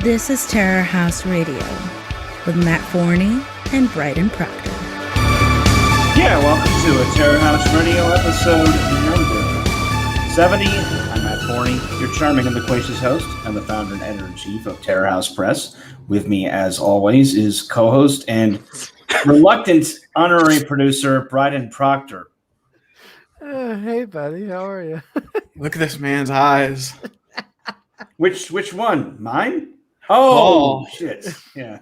This is Terra House Radio with Matt Forney and Bryden Proctor. Yeah, welcome to a Terra House Radio episode number 70. I'm Matt Forney, your charming and loquacious host, and the founder and editor-in-chief of Terra House Press. With me, as always, is co-host and reluctant honorary producer Bryden Proctor. Hey, buddy, how are you? Look at this man's eyes. Which one? Mine? Oh, shit. Yeah.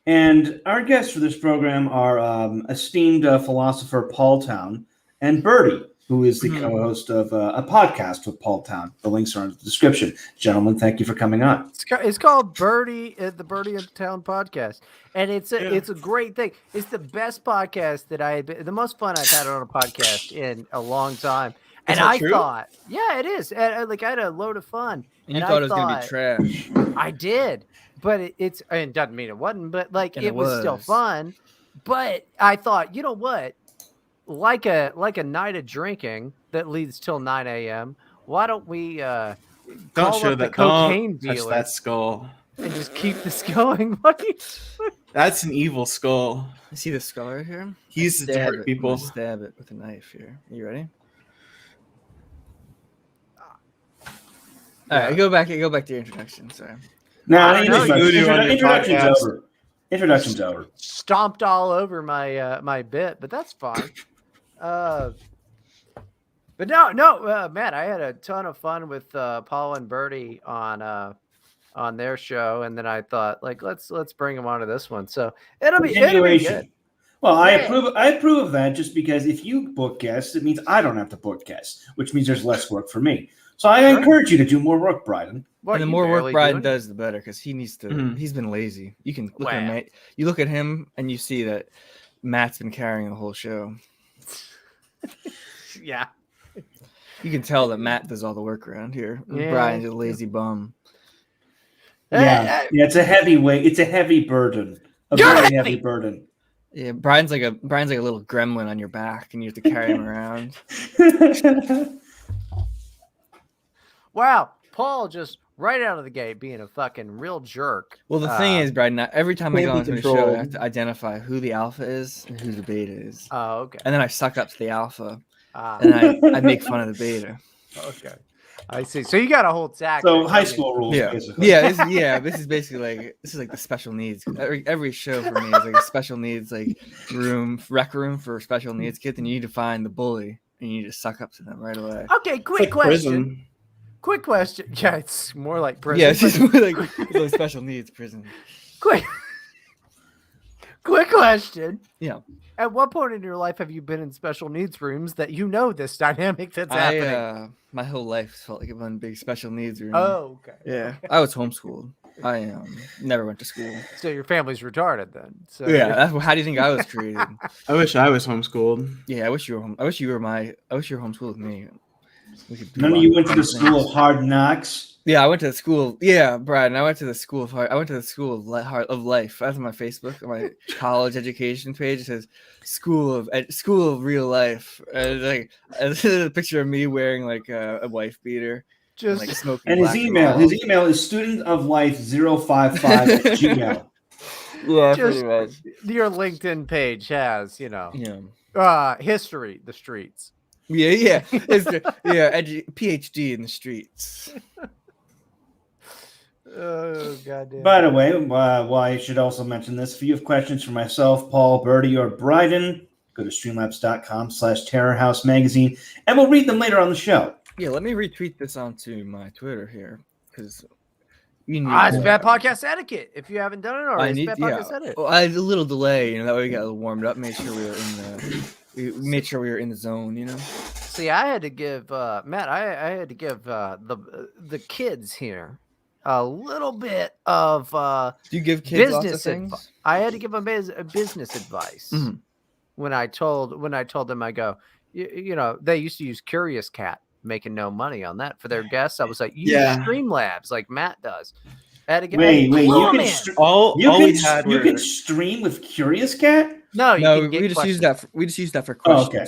And our guests for this program are esteemed philosopher Paul Town and Birdy, who is the co-host of a podcast with Paul Town. The links are in the description. Gentlemen, thank you for coming on. It's called Birdy, the Birdy in Town podcast, and it's a great thing. It's the best podcast that the most fun I've had on a podcast in a long time. And I thought, yeah, it is. I had a load of fun. And you thought it was going to be trash. I did, but it doesn't mean it wasn't. But it was still fun. But I thought, you know what? Like a night of drinking that leads till 9 a.m. Why don't we don't call show up that the cocaine touch dealer that skull and just keep this going? What do you? That's an evil skull. See the skull right here? He uses to hurt people. I'm gonna stab it with a knife here. Are you ready? All right, go back to your introduction. Sorry. No, introduction's over. Stomped all over my bit, but that's fine. But no, Matt, I had a ton of fun with Paul and Birdy on their show, and then I thought, let's bring them onto this one. So it'll be good. Well, I approve of that, just because if you book guests, it means I don't have to book guests, which means there's less work for me. So I encourage you to do more work, Bryden. And the more work Bryden does, the better, because he needs to. He's been lazy. You can look at him. You look at him, and you see that Matt's been carrying the whole show. Yeah, you can tell that Matt does all the work around here. Yeah. Bryden's a lazy bum. Yeah, it's a heavy weight. It's a heavy burden. A very heavy burden. Yeah, Bryden's like a little gremlin on your back, and you have to carry him around. Wow, Paul just right out of the gate being a fucking real jerk. Well, the thing is, Bryden, every time I go onto the show, I have to identify who the alpha is and who the beta is. Oh, okay. And then I suck up to the alpha, and I make fun of the beta. Okay, I see. So you got a whole tack. So high school rules, basically. Yeah, this is basically like the special needs. Every show for me is like a special needs rec room for special needs kids, and you need to find the bully and you need to suck up to them right away. Okay, quick question. Quick question. Yeah, it's more like prison. Yeah, it's just more like special needs prison. Quick question. Yeah. At what point in your life have you been in special needs rooms that you know this dynamic that's happening? My whole life felt like one big special needs room. Oh, okay. Yeah, I was homeschooled. I never went to school. So your family's retarded then. So yeah, how do you think I was created? I wish I was homeschooled. Yeah, I wish you were homeschooled with me. None of you went to the school of hard knocks. Yeah, I went to the school. Yeah, Brad, I went to the school of of life. That's on my Facebook, on my college education page. It says school of real life. And a picture of me wearing like a wife beater, just and, smoking. And his email is studentoflife055@gmail. Yeah, pretty much. Your LinkedIn page has, history, the streets. Yeah. PhD in the streets. Oh, goddamn. By the way, I should also mention this. If you have questions for myself, Paul, Birdy, or Bryden, go to streamlabs.com/Terra House Magazine, and we'll read them later on the show. Yeah, let me retweet this onto my Twitter here, because it's bad podcast etiquette. If you haven't done it already, it's bad podcast etiquette. Well, I had a little delay, that way we got a little warmed up, made sure we were in the zone, See, I had to give Matt. I had to give the kids here a little bit of. Do you give kids lots of things? I had to give them business advice when I told them, I go, they used to use Curious Cat, making no money on that for their guests. I was like, use Streamlabs like Matt does. I had to get wait, you can stream with Curious Cat? No, we just use that for questions. Oh, okay.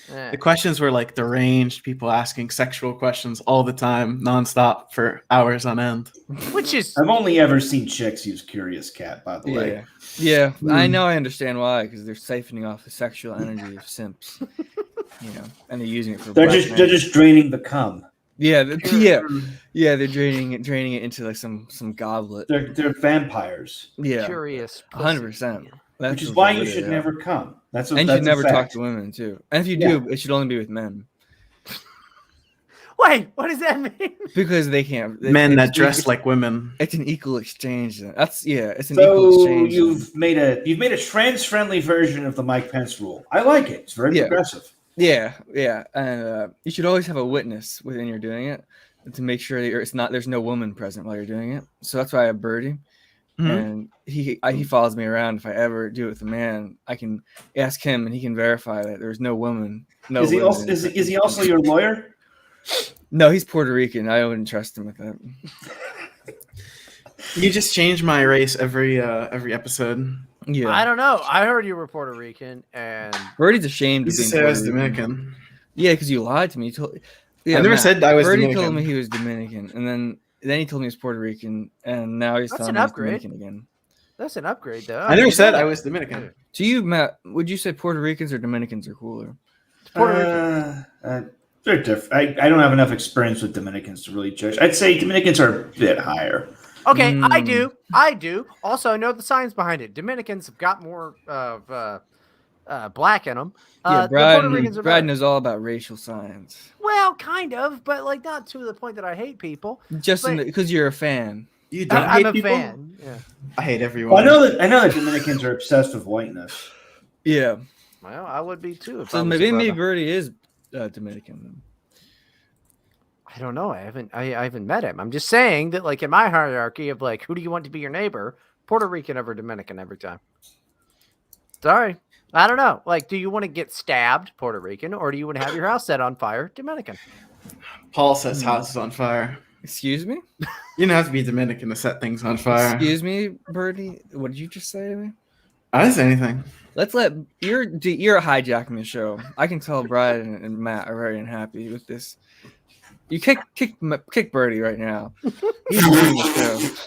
The questions were like deranged, people asking sexual questions all the time, nonstop for hours on end. Which is I've only ever seen chicks use Curious Cat, by the way. Yeah, I know. I understand why, because they're siphoning off the sexual energy of simps, and they're using it for. They're just draining the cum. Yeah, they're draining it into like some goblet. They're vampires. Yeah, curious. 100%. Which is why you should never come. You should never talk to women too. And if you do, it should only be with men. Wait, what does that mean? Because they can't. Men that dress like women. It's an equal exchange. It's an so equal exchange. you've made a trans-friendly version of the Mike Pence rule. I like it. It's very progressive. Yeah, and you should always have a witness when you're doing it to make sure that there's no woman present while you're doing it. So that's why I have Birdie. And he follows me around. If I ever do it with a man, I can ask him, and he can verify that there's no woman. No. Is he also your lawyer? No, he's Puerto Rican. I wouldn't trust him with that. You just change my race every episode. Yeah, I don't know. I heard you were Puerto Rican, and Birdie's ashamed of being Puerto Rican. Dominican. Yeah, because you lied to me. I never said I was Birdie Dominican. told me he was Dominican, and then he told me he was Puerto Rican, and now he's telling me he's Dominican again. That's an upgrade, though. I never said I was Dominican. To you, Matt, would you say Puerto Ricans or Dominicans are cooler? Puerto Rican. They're different. I don't have enough experience with Dominicans to really judge. I'd say Dominicans are a bit higher. Okay, I do. Also, I know the science behind it. Dominicans have got more of black in them. Brad knows all about racial science. Well, kind of, but like not to the point that I hate people. Just because you're a fan. You don't I'm hate a people? fan. Yeah. I hate everyone. Well, I know that Dominicans are obsessed with whiteness. Yeah. Well, I would be too. So maybe Birdie is Dominican. I don't know. I haven't met him. I'm just saying that, like, in my hierarchy of like, who do you want to be your neighbor? Puerto Rican over Dominican every time. Sorry. I don't know. Like, do you want to get stabbed, Puerto Rican, or do you want to have your house set on fire, Dominican? Paul says house is on fire. Excuse me? You don't have to be Dominican to set things on fire. Excuse me, Birdie? What did you just say to me? I didn't say anything. You're hijacking the show. I can tell Brian and Matt are very unhappy with this. You kick Birdie right now. He's ruining the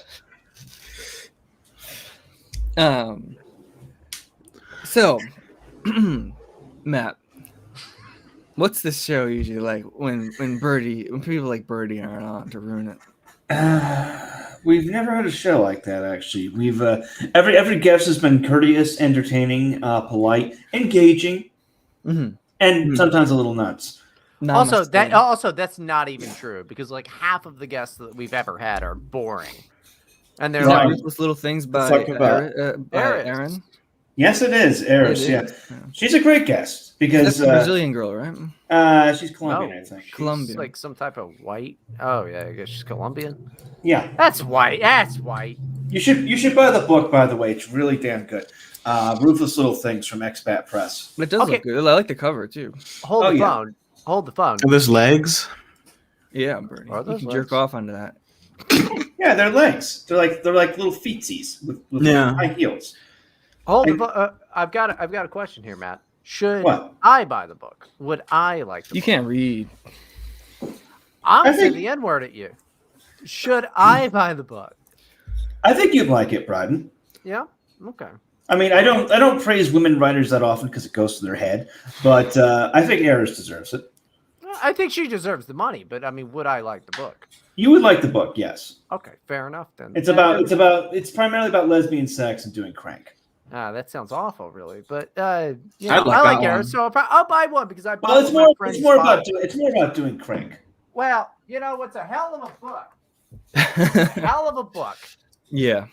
show. So, Matt, what's this show usually like when people like Birdie aren't on to ruin it? We've never had a show like that. Actually, we've every guest has been courteous, entertaining, polite, engaging, and sometimes a little nuts. Also, that's not even true because like half of the guests that we've ever had are boring, and they're like ruthless little things by Aaron. Yes, it is Eris. Yeah, she's a great guest because that's a Brazilian girl, right? She's Colombian, I think. Colombian, she's like some type of white. Oh yeah, I guess she's Colombian. Yeah, that's white. That's white. You should buy the book, by the way. It's really damn good. Ruthless Little Things from Expat Press. It does look good. I like the cover too. Hold the phone. Are those legs? Yeah, Bernie. You can jerk off onto that. Yeah, they're legs. They're like little feetsies with high heels. I've got a question here, Matt. Should I buy the book? Would I like the book? You can't read. I'm going to say the N-word at you. Should I buy the book? I think you'd like it, Bryden. Yeah? Okay. I mean, I don't praise women writers that often because it goes to their head, but I think Eris deserves it. I think she deserves the money, but I mean, would I like the book? You would like the book, yes. Okay, fair enough then. It's primarily about lesbian sex and doing crank. That sounds awful, really. But I like Eris, so I'll buy one because I bought. Well, it's more about doing crank. Well, what's a hell of a book? Hell of a book. Yeah.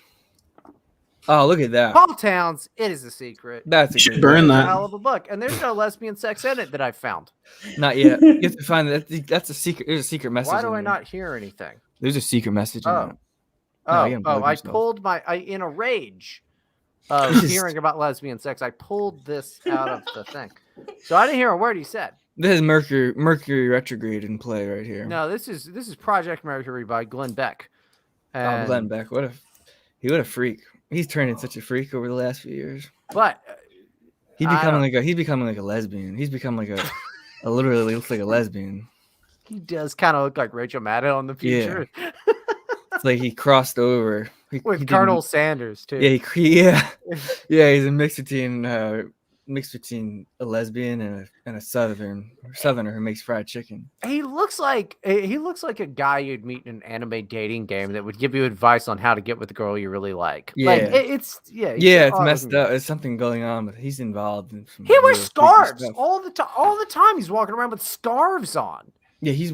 Oh, look at that. Paul Town's It Is a Secret. That's you should burn that. Hell of a book. And there's no lesbian sex in it that I've found. Not yet. You have to find that. That's a secret. There's a secret message. Why do I not hear anything? There's a secret message in that. I pulled in a rage of hearing about lesbian sex. I pulled this out of the thing. So I didn't hear a word he said. This is Mercury retrograde in play right here. No, this is Project Mercury by Glenn Beck. And Glenn Beck. What a freak. He's turned into such a freak over the last few years. But He's becoming like a lesbian. He's become like a literally looks like a lesbian. He does kind of look like Rachel Maddow in the future. Yeah. It's like he crossed over With Colonel Sanders too. Yeah, he's a mix between a lesbian and a southerner who makes fried chicken. He looks like a guy you'd meet in an anime dating game that would give you advice on how to get with the girl you really like. Yeah. Like it's it's messed up. There's something going on, but he's involved in some. He wears scarves all the time. All the time he's walking around with scarves on. Yeah, he's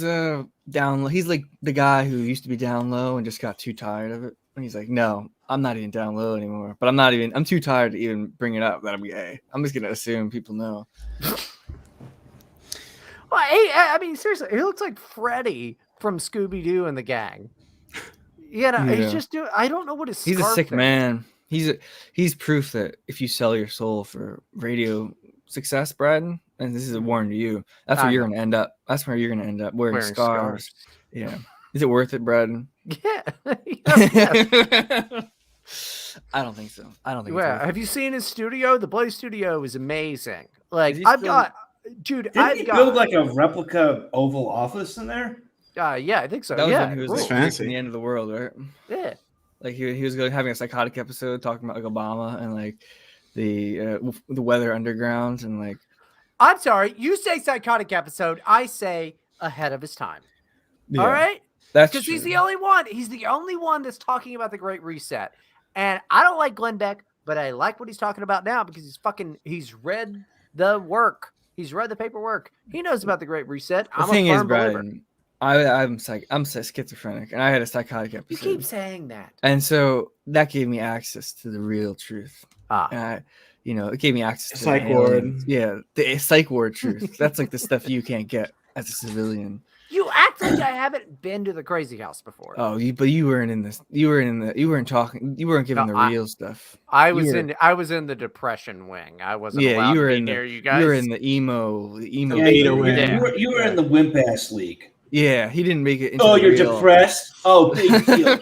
down low. He's like the guy who used to be down low and just got too tired of it. And he's like, no, I'm not even down low anymore. But I'm too tired to even bring it up that I'm gay. I'm just gonna assume people know. Well, I mean, seriously, he looks like Freddy from Scooby-Doo and the gang. He's just doing. I don't know what his. He's a sick man. He's proof that if you sell your soul for radio success, Bryden, and this is a warning to you, that's where you're gonna end up. That's where you're gonna end up wearing scarves. Yeah. Is it worth it, Bryden? Yeah. I don't think so. I don't think. Yeah. Have you seen his studio? The Blaze Studio is amazing. Like Didn't he build like a replica Oval Office in there? Yeah, I think so. That was yeah, when he was like fancy. the end of the world, right? Yeah. Like he was having a psychotic episode talking about like Obama and like the weather underground and like. I'm sorry. You say psychotic episode. I say ahead of his time. Yeah, all right. That's because he's the only one. He's the only one that's talking about the Great Reset. And I don't like Glenn Beck, but I like what he's talking about now because he's read the work. He's read the paperwork. He knows about the Great Reset. The thing is, Brian, I'm schizophrenic, and I had a psychotic episode. You keep saying that, and so that gave me access to the real truth. And it gave me access to psych ward. Yeah, the psych ward truth. That's like the stuff you can't get as a civilian. You act like I haven't been to the Crazy House before. Oh, but you weren't in this. You weren't talking. You weren't giving the real stuff. I was in the depression wing. I wasn't. Yeah, you were in near you guys. You were in the emo. Yeah, you were in the wimp ass league. Yeah, he didn't make it. Into you're depressed. Oh, big deal.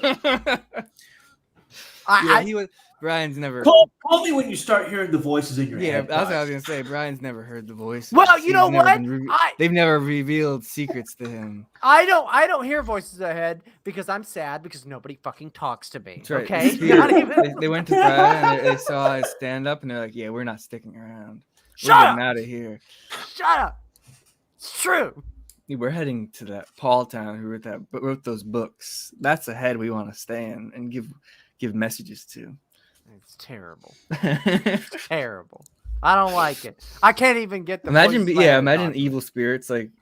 He was. Brian's never. Call me when you start hearing the voices in your head. Yeah, that's what I was gonna say. Brian's never heard the voices. Well, you know what? They've never revealed secrets to him. I don't hear voices ahead because I'm sad because nobody fucking talks to me. Right. Okay, they went to Brian and they saw his stand up and they're like, "Yeah, we're not sticking around. We're getting out of here. Shut up. It's true. We're heading to that Paul Town who wrote those books. That's the head we want to stay in and give messages to." It's terrible. It's terrible. I don't like it. I can't even get the. Imagine evil spirits like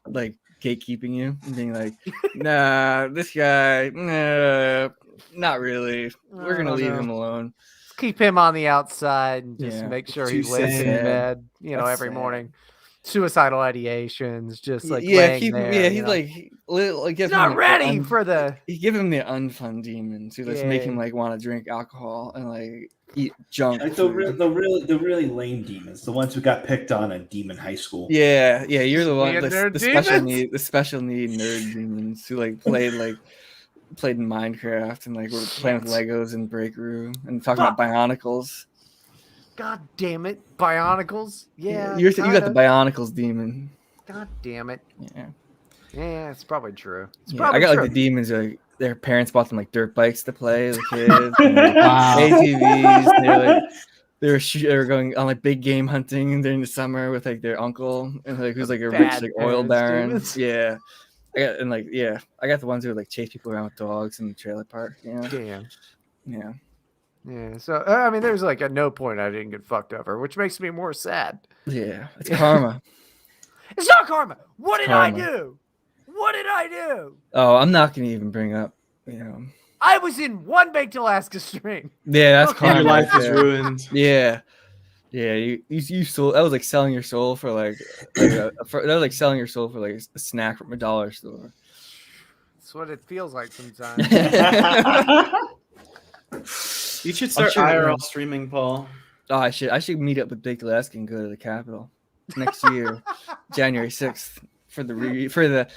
gatekeeping you and being like, "Nah, this guy, nah, not really. We're gonna leave him alone. Just keep him on the outside and just make sure he lays in bed, That's every sad. morning. Suicidal ideations, just like he's not ready for the. You give him the unfun demons who make him like want to drink alcohol and like eat junk. Like the really lame demons, the ones who got picked on in Demon High School. Yeah, you're the one. The special need nerd demons who like played in Minecraft and like were playing with Legos in break room and talking about Bionicles. God damn it, Bionicles! Yeah, you got the Bionicles demon. God damn it! Yeah, it's probably true. I got like the demons. Like their parents bought them like dirt bikes to play with kids. And, like, ATVs. They were going on like big game hunting during the summer with like their uncle and like who's like a rich like oil baron. Demons. Yeah, I got the ones who would like chase people around with dogs in the trailer park. Damn. Yeah. Yeah, so I mean, there's like at no point I didn't get fucked over, which makes me more sad. Yeah, it's karma. It's not karma. What did I do? What did I do? Oh, I'm not gonna even bring up. I was in one baked Alaska stream. Yeah, that's karma. Your life is ruined. Yeah, you sold. That was like selling your soul for like that was like selling your soul for like a snack from a dollar store. That's what it feels like sometimes. You should start IRL streaming, Paul. Oh, I should meet up with Big Alaska and go to the Capitol next year, January 6th for the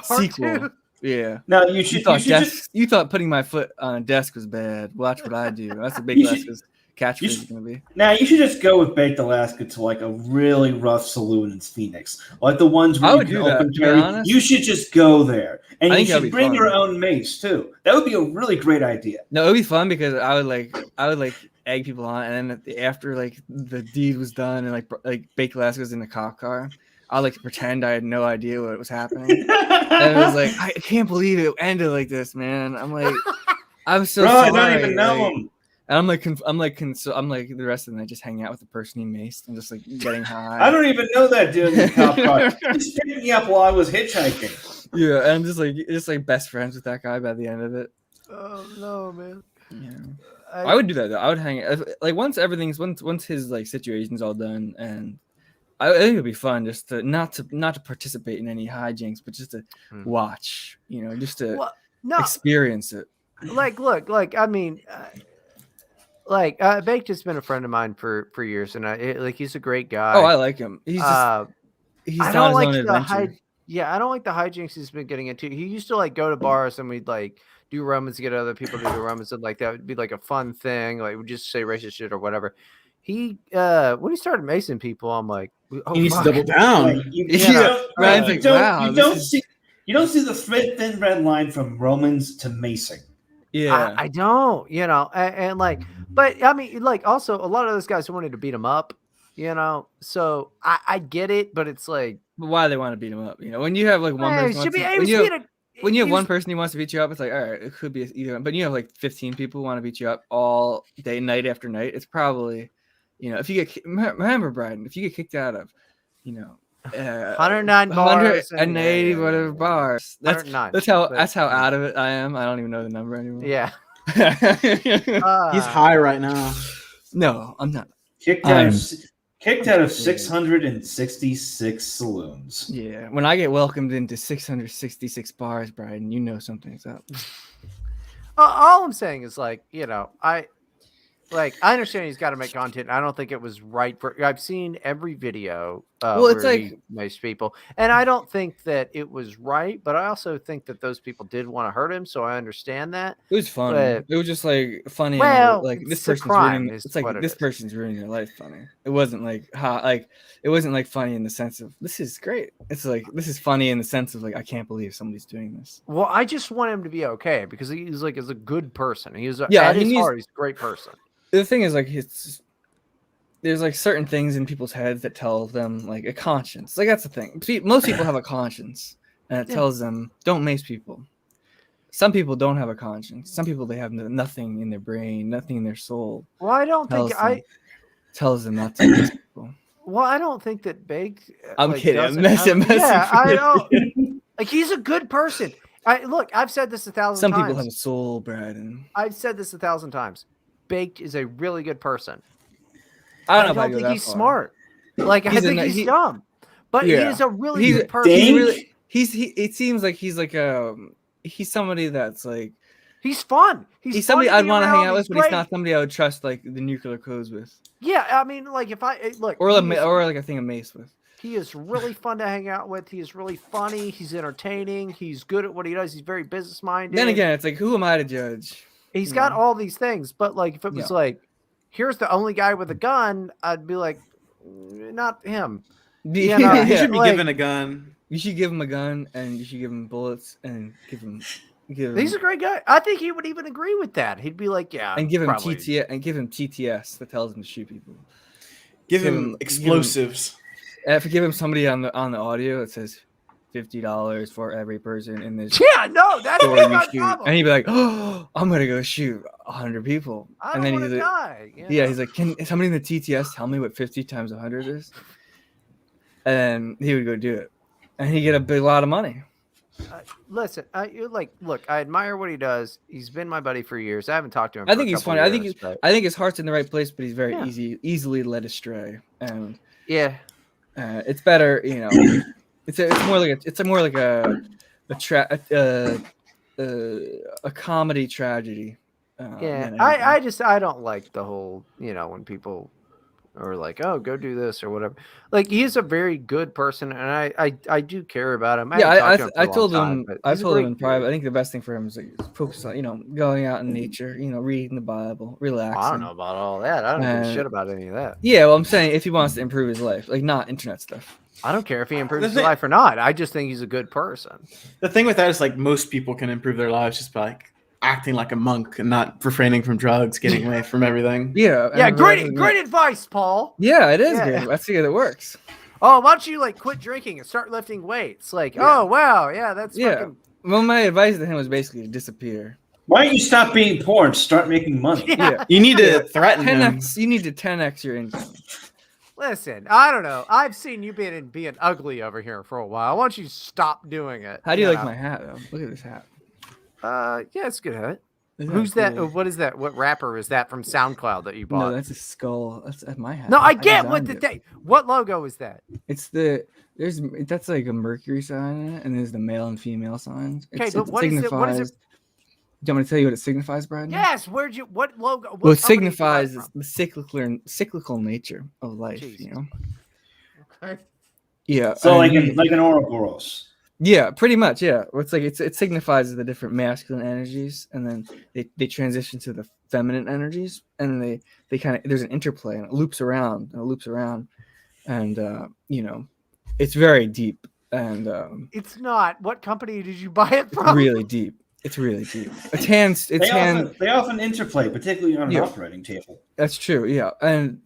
sequel. 2? Yeah. No, you thought putting my foot on a desk was bad. Watch what I do. That's a Big Alaska's catchphrase You is should- gonna be. Now you should just go with Baked Alaska to like a really rough saloon in Phoenix, like the ones where I you would can do that, open to be carry. honest. You should just go there, and I you think that'd should be bring fun. your own mace too. That would be a really great idea. No, it'd be fun because I would like egg people on, and then after like the deed was done and like Baked Alaska was in the cop car, I would like to pretend I had no idea what was happening. And it was like, I can't believe it ended like this, man. I'm like, I'm so Bro, sorry. I don't even know like, him. And I'm like the rest of the night just hanging out with the person he maced and just like getting high. I don't even know that dude in the cop car. He just picked me up while I was hitchhiking. Yeah, and I'm just like best friends with that guy by the end of it. Oh no, man. Yeah, I would do that though. I would hang like once his like situation's all done, and I think it'd be fun just to not to participate in any hijinks, but just to watch, just to experience it. Look, I mean, Baked has been a friend of mine for years, and he's a great guy. Oh, I like him. He's just he's I on don't his like own the adventure. I don't like the hijinks he's been getting into. He used to like go to bars and we'd like do Romans to get other people to do Romans, and like that would be like a fun thing. Like we'd just say racist shit or whatever. He when he started macing people, I'm like, oh, He needs to fuck. double down. Yeah, You don't this see the thin red line from Romans to macing. Yeah, I don't, and like, but I mean, like, also a lot of those guys wanted to beat him up, so I get it, but it's like, but why they want to beat him up? When you have like one man, person, when you have one person who wants to beat you up, it's like, all right, it could be either. But you have like 15 people who want to beat you up all day, night after night. It's probably, if you get remember, Bryden, if you get kicked out of, 109 bars, 180 whatever bars. That's 109. that's how out of it I am. I don't even know the number anymore. Yeah, He's high right now. No, I'm not. Kicked out of 666 saloons. Yeah, when I get welcomed into 666 bars, Bryden, you know something's up. all I'm saying is like, I understand he's got to make content. I don't think it was right for. I've seen every video. Well, it's where like he maced people, and I don't think that it was right. But I also think that those people did want to hurt him, so I understand that. it was funny. But- It was just like funny. Well, like this it's a person's crime, ruining. is It's like what it this is. person's ruining their life. Funny. It wasn't like it wasn't like funny in the sense of this is great. It's like this is funny in the sense of like I can't believe somebody's doing this. Well, I just want him to be okay because he's like is a good person. He's at he his needs- heart, he's a great person. The thing is like there's like certain things in people's heads that tell them like a conscience. Like that's the thing. Most people have a conscience, and it tells them don't mace people. Some people don't have a conscience. Some people they have nothing in their brain, nothing in their soul. Well, I don't think tells them not to mace people. Well, I don't think that Baked. I'm kidding. I'm doesn't messing. Yeah, I don't. Like he's a good person. I've said this 1,000 Some times. people have a soul, Bryden. I've said this 1,000 times. Baked is a really good person. I don't know if I go think that he's far. smart. Like I think he's dumb, but he is a really good person. It seems like he's somebody that's like he's fun. He's somebody I'd want to hang out with, but he's not somebody I would trust like the nuclear codes with. Yeah, I mean, like if I look or like a thing of mace with. He is really fun to hang out with. He is really funny. He's entertaining. He's good at what he does. He's very business minded. Then again, it's like who am I to judge? He's got all these things, but like if it was like, here's the only guy with a gun, I'd be like, not him. He should be given a gun. You should give him a gun, and you should give him bullets, and give him. He's a great guy. I think he would even agree with that. He'd be like, yeah, and give him probably. TTS that tells him to shoot people. Give him explosives. If you give him somebody on the audio that says $50 for every person in this. Yeah, no, that's my problem. And he'd be like, "Oh, I'm gonna go shoot 100 people." I and don't then want to die. Yeah, he's like, "Can somebody in the TTS tell me what 50 times 100 is?" And he would go do it, and he'd get a big lot of money. Listen, look, I admire what he does. He's been my buddy for years. I haven't talked to him. I think he's funny. Years, I think his heart's in the right place, but he's very easily led astray. And it's better, It's more like a comedy tragedy. I don't like the whole when people or like, oh, go do this or whatever. Like, he's a very good person, and I do care about him. I told him in private. I think the best thing for him is like focus on going out in nature, reading the Bible, relaxing. I don't know about all that. I don't give a shit about any of that. Yeah, well, I'm saying if he wants to improve his life, like not internet stuff. I don't care if he improves his life or not. I just think he's a good person. The thing with that is like most people can improve their lives just by like acting like a monk and not refraining from drugs, getting away from everything. Yeah. Great advice, Paul. Yeah, it is good. That's the way it works. Oh, why don't you like quit drinking and start lifting weights? Like, oh wow, that's fucking... Well, my advice to him was basically to disappear. Why don't you stop being poor and start making money? Yeah. You need to threaten 10x. You need to 10x your income. Listen, I don't know. I've seen you being ugly over here for a while. Why don't you stop doing it? How do you like my hat, though? Look at this hat. Yeah, it's a good hat. Isn't Who's that that? cool? What is that? What rapper is that from SoundCloud that you bought? No, that's a skull. That's my hat. No, I get what designed the what logo is that? It's that's like a Mercury sign in it, and there's the male and female signs. Okay, but what is it? What is it? Do you want me to tell you what it signifies, Brian? Yes. What logo? Well, it signifies the cyclical nature of life. Jesus. Okay. Yeah. So like an Ouroboros. Yeah, pretty much. Yeah, it's like it signifies the different masculine energies, and then they transition to the feminine energies, and then they kind of there's an interplay, and it loops around and it's very deep, and it's not. What company did you buy it from? Really deep. It's really deep. They often interplay, particularly on an operating table. That's true. Yeah, and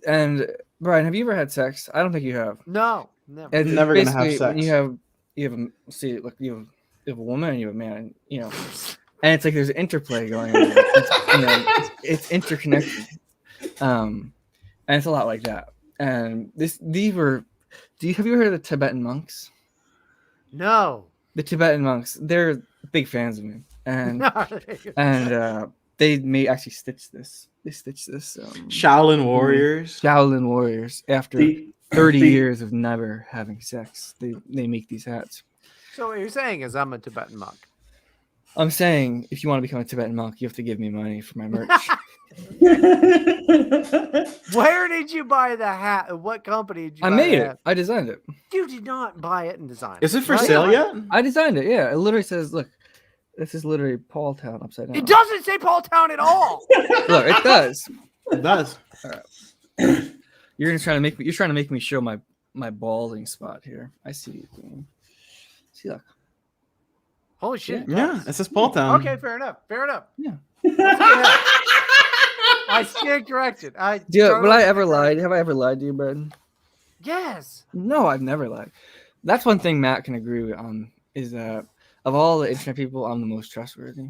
Brian, have you ever had sex? I don't think you have. No, never. It's never gonna have basically sex. When you have a woman and you have a man, and it's like there's an interplay going on. It's interconnected, and it's a lot like that. And have you ever heard of the Tibetan monks? No. The Tibetan monks, they're big fans of me, and they may actually stitch this. They stitch this. Shaolin warriors. After 30 years of never having sex, they make these hats. So what you're saying is I'm a Tibetan monk. I'm saying if you want to become a Tibetan monk, you have to give me money for my merch. Where did you buy the hat? What company did you buy I made the it. hat? I designed it. You did not buy it and design it. Is it for sale yet? I designed it. Yeah, it literally says, "Look, this is literally Paul Town upside down." It doesn't say Paul Town at all. Look, it does. It does. You're trying to make me show my balding spot here. I see you. See, look. Holy shit. Yeah, it says Paul Town. Okay, fair enough. Yeah. I stand corrected. Will I ever lie? Have I ever lied to you, Brendan? Yes. No, I've never lied. That's one thing Matt can agree on is that of all the internet people, I'm the most trustworthy.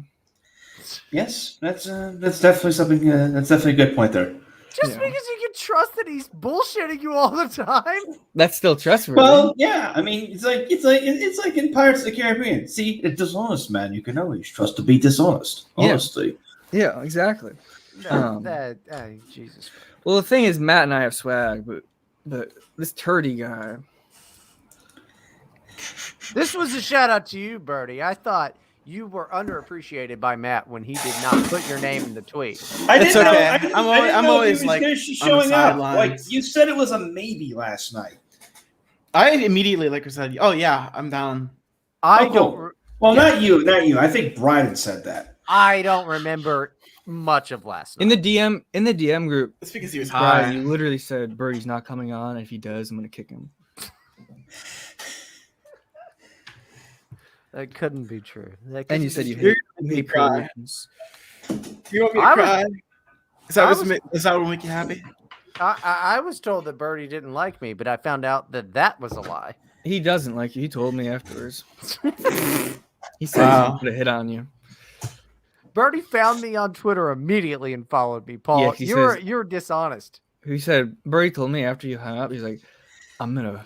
Yes, that's definitely something. That's definitely a good point there. Just because you can trust that he's bullshitting you all the time. That's still trustworthy. Well, yeah. I mean, it's like in Pirates of the Caribbean. See, a dishonest man you can always trust to be dishonest. Honestly. Yeah, exactly. Jesus. Well, the thing is, Matt and I have swag, but this turdy guy. This was a shout out to you, Birdie. I thought you were underappreciated by Matt when he did not put your name in the tweet. It's okay. I'm always like showing up. Like you said, it was a maybe last night. I immediately said, "Oh yeah, I'm down." Well, not you. I think Bryden said that. I don't remember much of last night. In the DM group. It's because he was high. You literally said Birdie's not coming on. And if he does, I'm gonna kick him. That couldn't be true. And you said you You're hate me cry. Puerto You want me to cry? Is that what will make you happy? I was told that Birdie didn't like me, but I found out that was a lie. He doesn't like you. He told me afterwards. He said he put a hit on you. Birdie found me on Twitter immediately and followed me. Paul, Yeah, you're dishonest. He said, Birdie told me after you hung up, he's like, I'm going to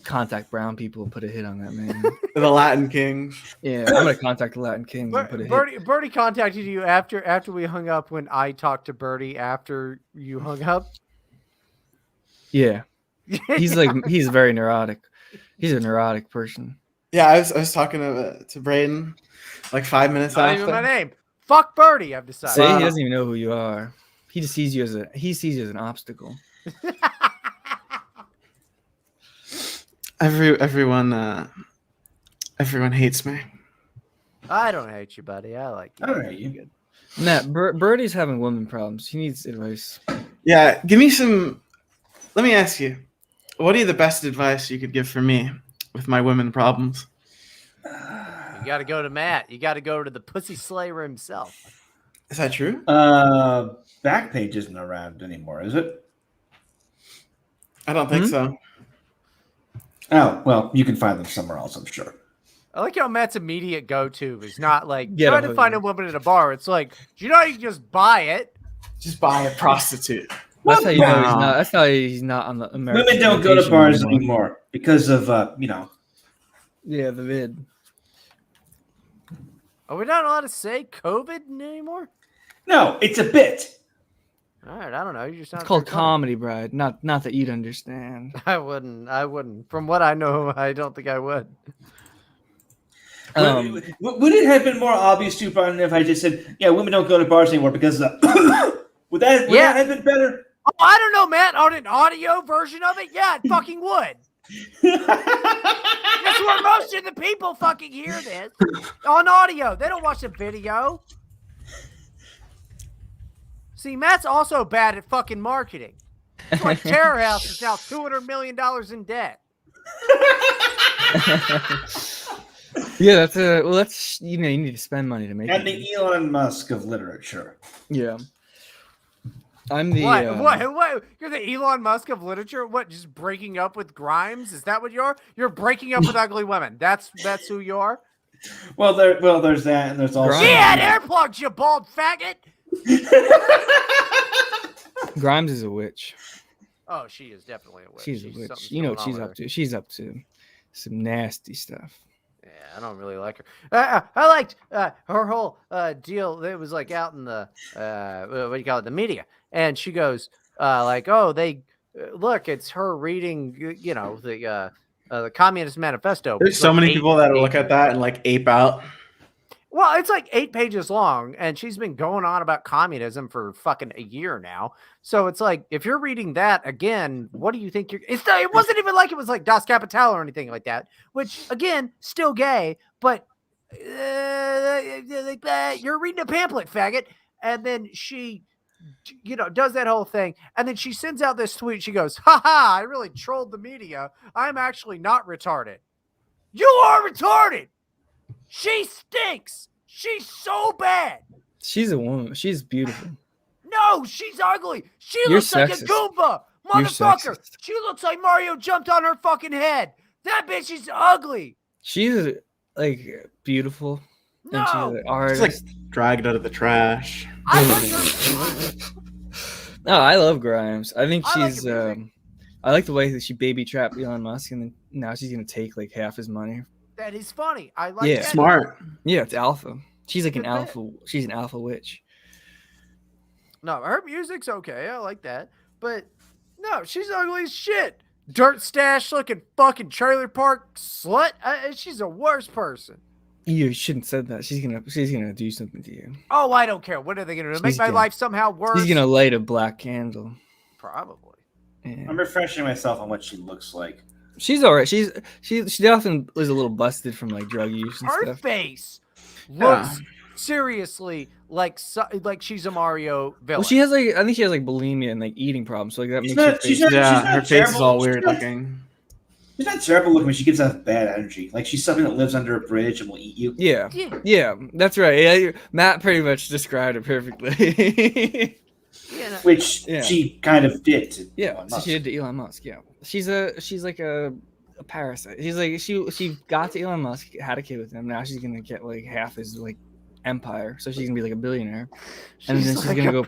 contact brown people and put a hit on that man. The Latin Kings. Yeah, I'm going to contact the Latin Kings and put a hit. Birdie contacted you after we hung up when I talked to Birdie after you hung up? Yeah. He's very neurotic. He's a neurotic person. Yeah, I was talking to Braden like 5 minutes Not after. even my name. Fuck Birdie, I've decided. See, he doesn't even know who you are. He just sees you as an obstacle. everyone hates me. I don't hate you, buddy. I like you. I don't hate you. Matt, Birdie's having woman problems. He needs advice. Yeah, give me some. Let me ask you, what are the best advice you could give for me with my women problems? You got to go to Matt. You got to go to the pussy slayer himself. Is that true? Backpage isn't around anymore, is it? I don't think so. Oh, well, you can find them somewhere else, I'm sure. I like how Matt's immediate go-to is not like Get trying a to find a woman at a bar. It's like, do you know you can just buy it? Just buy a prostitute. That's how you know he's not. That's how he's not on the American. Women don't go to bars anymore because of Yeah, the vid. Are we not allowed to say COVID anymore? No, it's a bit. All right, I don't know. You just It's called comedy, Bride. Not that you'd understand. I wouldn't. From what I know, I don't think I would. Would it have been more obvious to you, Brian, if I just said, "Yeah, women don't go to bars anymore because of would that have been better? Oh, I don't know, Matt. On an audio version of it, yeah, it fucking would. That's where most of the people fucking hear this on audio. They don't watch the video. See, Matt's also bad at fucking marketing. It's like Terra House is now $200 million in debt. Yeah, that's you need to spend money to make it. And the Elon Musk of literature. Yeah. I'm the What? You're the Elon Musk of literature? What? Just breaking up with Grimes? Is that what you are? You're breaking up with ugly women. That's who you are? Well, there's that, and there's also She had earplugs, you bald faggot. Grimes is a witch. Oh, she is definitely a witch. She's a witch. You know what she's up to. She's up to some nasty stuff. Yeah, I don't really like her. I liked her whole deal. It was like out in the what do you call it, the media, and she goes like, "Oh, they look, it's her reading, the Communist Manifesto." There's so many people that look at that and like ape out. Well, it's like 8 pages long, and she's been going on about communism for fucking a year now. So it's like, if you're reading that again, what do you think it wasn't even like it was like Das Kapital or anything like that, which, again, still gay, but you're reading a pamphlet, faggot. And then she, does that whole thing, and then she sends out this tweet. She goes, "Ha, I really trolled the media. I'm actually not retarded." You are retarded! She stinks. She's so bad. She's a woman. She's beautiful. No, she's ugly. She You're looks like a sexist. Goomba. You're Motherfucker. sexist. She looks like Mario jumped on her fucking head. That bitch is ugly. She's like beautiful. And she's No. an artist. It's like dragged out of the trash. I like her. No, I love Grimes. I think I like she's. her music. I like the way that she baby trapped Elon Musk, and then now she's gonna take like half his money. That is funny. I like Yeah. that. Smart. Yeah, it's alpha. She's like an Good bit. alpha. She's an alpha witch. No, her music's okay. I like that. But no, she's ugly as shit. Dirt stash looking fucking trailer park slut. She's a worse person. You shouldn't have said that. She's gonna do something to you. Oh, I don't care. What are they gonna do? Make She's my gonna- life somehow worse? She's gonna light a black candle. Probably. Yeah. I'm refreshing myself on what she looks like. She's alright. She often was a little busted from like drug use and Her stuff. face looks seriously like she's a Mario villain. Well, she has like I think she has like bulimia and like eating problems. So like that She's makes her not- face. she's not- Yeah, her face is terrible. all weird She's not- looking. She's not terrible looking, but she gives off bad energy. Like she's something that lives under a bridge and will eat you. Yeah, that's right. Yeah, Matt pretty much described it perfectly. Which she kind of did to Elon so Musk. she did to Elon Musk. Yeah, she's like a parasite. She's like she got to Elon Musk, had a kid with him. Now she's gonna get like half his like empire, so she's gonna be like a billionaire, and then she's gonna go.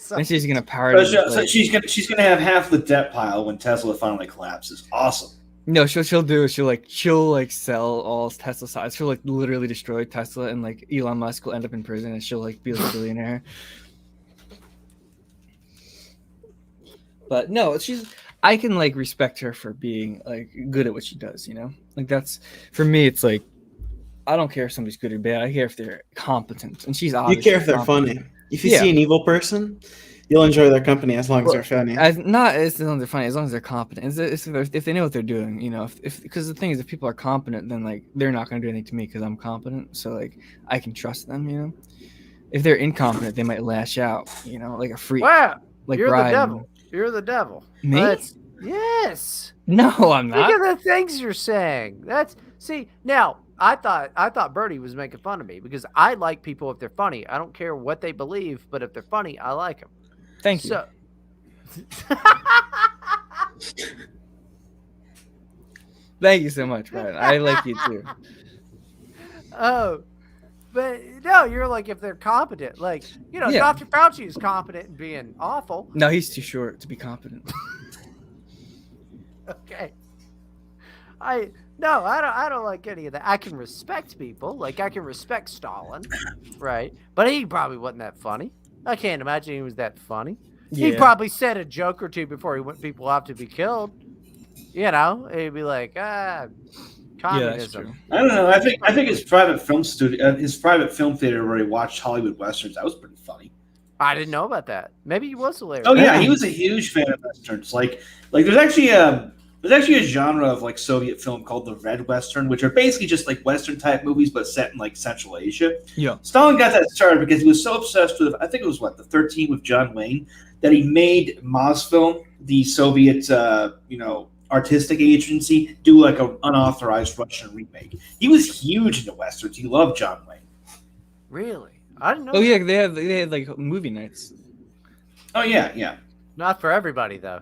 Then she's gonna power. So she's gonna have half the debt pile when Tesla finally collapses. Awesome. No, she'll do is she'll sell all Tesla stocks. She'll like literally destroy Tesla, and like Elon Musk will end up in prison, and she'll like be like a billionaire. But no, I can like respect her for being like good at what she does, Like that's for me it's like I don't care if somebody's good or bad. I care if they're competent. And she's obviously You care if they're funny. If you see an evil person, You'll enjoy their company as long as they're funny. As long as they're funny, as long as they're competent. If they know what they're doing, you know. Because the thing is, if people are competent, then like they're not going to do anything to me because I'm competent. So like I can trust them, you know. If they're incompetent, they might lash out, you know, like a freak. Wow, like you're Bryden. the devil. You're the devil. Me? Yes. No, I'm not. Think of the things you're saying. Now I thought Birdy was making fun of me because I like people if they're funny. I don't care what they believe, but if they're funny, I like them. Thank you. So, Thank you so much, Bryden. I like you too. Oh, but no, you're like if they're competent, like Yeah. Dr. Fauci is competent in being awful. No, he's too short to be competent. Okay. I don't like any of that. I can respect people, like I can respect Stalin, right? But he probably wasn't that funny. I can't imagine he was that funny. Yeah. He probably said a joke or two before he went people off to be killed. You know, he'd be like, communism. Yeah, that's true. I don't know. I think his private film studio, his private film theater where he watched Hollywood westerns, that was pretty funny. I didn't know about that. Maybe he was hilarious. Oh yeah, he was a huge fan of westerns. Like there's actually a genre of like Soviet film called the Red Western, which are basically just like Western type movies but set in like Central Asia. Yeah. Stalin got that started because he was so obsessed with, I think it was the 13 with John Wayne, that he made Mosfilm, the Soviet artistic agency, do like an unauthorized Russian remake. He was huge into westerns. He loved John Wayne. Really? I didn't know. Oh that. yeah, they had like movie nights. Oh yeah. Not for everybody though.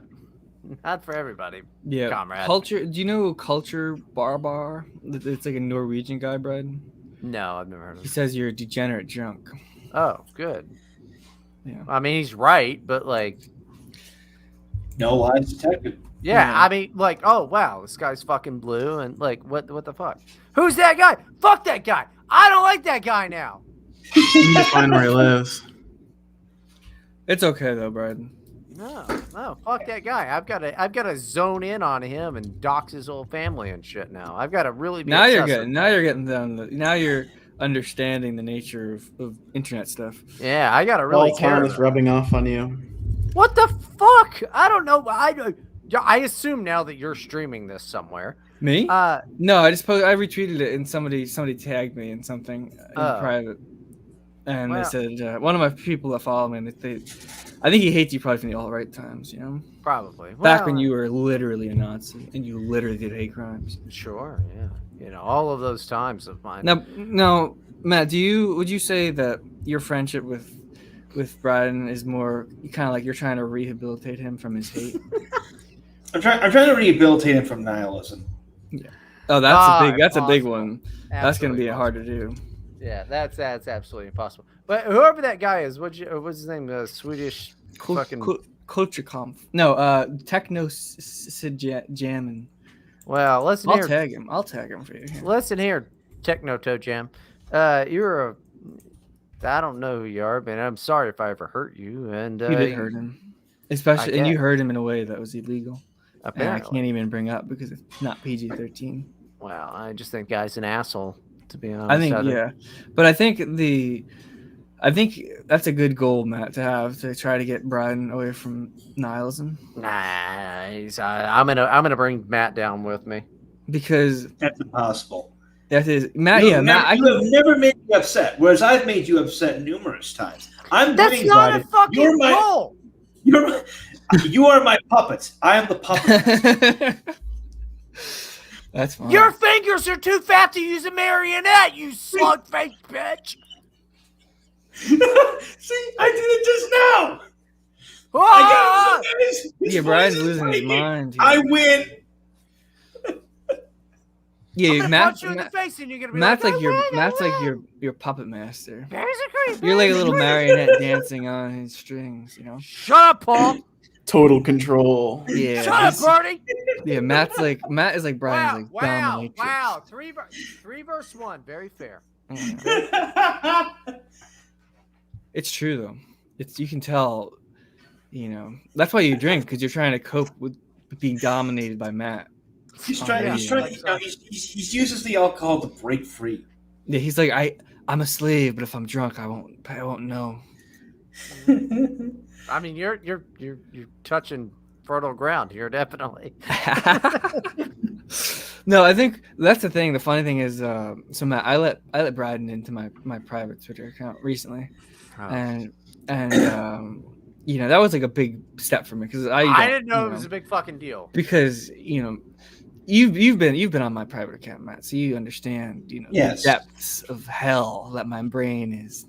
Not for everybody. Yeah. Comrade. Culture. Do you know Culture Bar? It's like a Norwegian guy, Bryden. No, I've never heard of He it. says you're a degenerate drunk. Oh, good. Yeah. I mean, he's right, but like, No lies detected. yeah. I mean, like, oh wow, this guy's fucking blue, and like, what the fuck? Who's that guy? Fuck that guy. I don't like that guy now. You need to find where he lives. It's okay though, Bryden. No, fuck that guy. I've got to zone in on him and dox his whole family and shit. Now I've got to really be. Now you're obsessive. getting. Now you're getting down. Now you're understanding the nature of internet stuff. Yeah, I got to really Paul care. Town is rubbing off on you. What the fuck? I don't know. I assume now that you're streaming this somewhere. Me? No, I retweeted it and somebody tagged me in something in private, and they said one of my people that follow me. And I think he hates you probably from the alt-right times, you know. Probably. Back when you were literally a Nazi and you literally did hate crimes. Sure. Yeah. All of those times of mine. Now, Matt, would you say that your friendship with Bryden is more kind of like you're trying to rehabilitate him from his hate? I'm trying to rehabilitate him from nihilism. Yeah. Oh, that's a big one. Absolutely That's going to be hard to impossible. do. Yeah, that's absolutely impossible. But whoever that guy is, what's his name? The Swedish fucking Culture Conf. No, Techno Jammin'. Well, listen I'll here. tag him for you. Listen here, Techno Toe Jam. I don't know who you are, but I'm sorry if I ever hurt you. And You did hurt him, especially, and you hurt him in a way that was illegal. Apparently, I can't even bring up because it's not PG-13. Well, I just think guy's an asshole. To be honest, I think but I think that's a good goal, Matt, to have to try to get Bryden away from nihilism. Nah, I'm gonna bring Matt down with me Because that's impossible. That is Matt. You have never made me upset, whereas I've made you upset numerous times. That's not a fucking goal. You are my puppet. I am the puppet. That's fine. Your fingers are too fat to use a marionette, you slug-faced bitch. See, I did it just now. I got him. Brian's losing his mind. I win. Yeah, punch you in the face and you're gonna be Matt's like your puppet master. Basically, you're like a little marionette dancing on his strings, you know. Shut up, Paul. Total control. Yeah. Shut up, Birdy. Yeah, Matt is like Brian's dominatrix. Wow. 3 verse 1, very fair. It's true though. You can tell, you know. That's why you drink, because you're trying to cope with being dominated by Matt. He's he uses the alcohol to break free. Yeah, he's like, I'm a slave, but if I'm drunk, I won't know. I mean, you're touching fertile ground here, definitely. No, I think that's the thing. The funny thing is, so Matt, I let Bryden into my private Twitter account recently, and you know, that was like a big step for me because I didn't know it was a big fucking deal. Because you know, you've been on my private account, Matt, so you understand, you know, the depths of hell that my brain is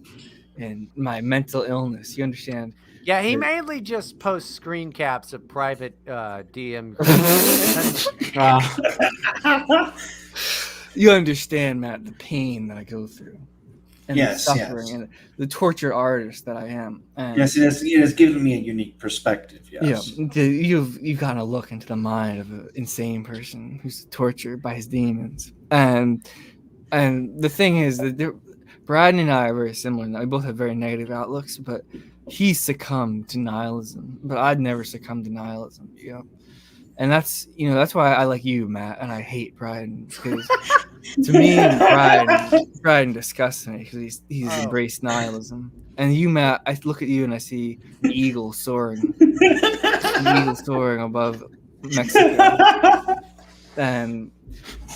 and my mental illness. You understand? Yeah, he mainly just posts screen caps of private DM. You understand, Matt, the pain that I go through, and the suffering, and the torture artist that I am. And yes, it has given me a unique perspective. Yes. Yeah, you've got to look into the mind of an insane person who's tortured by his demons, and the thing is that Bryden and I are very similar. We both have very negative outlooks, but he succumbed to nihilism, but I'd never succumb to nihilism, you know. And that's why I like you, Matt, and I hate Bryden, because to me, Bryden disgusts me because he's embraced nihilism. And you, Matt, I look at you and I see an eagle soaring, above Mexico, and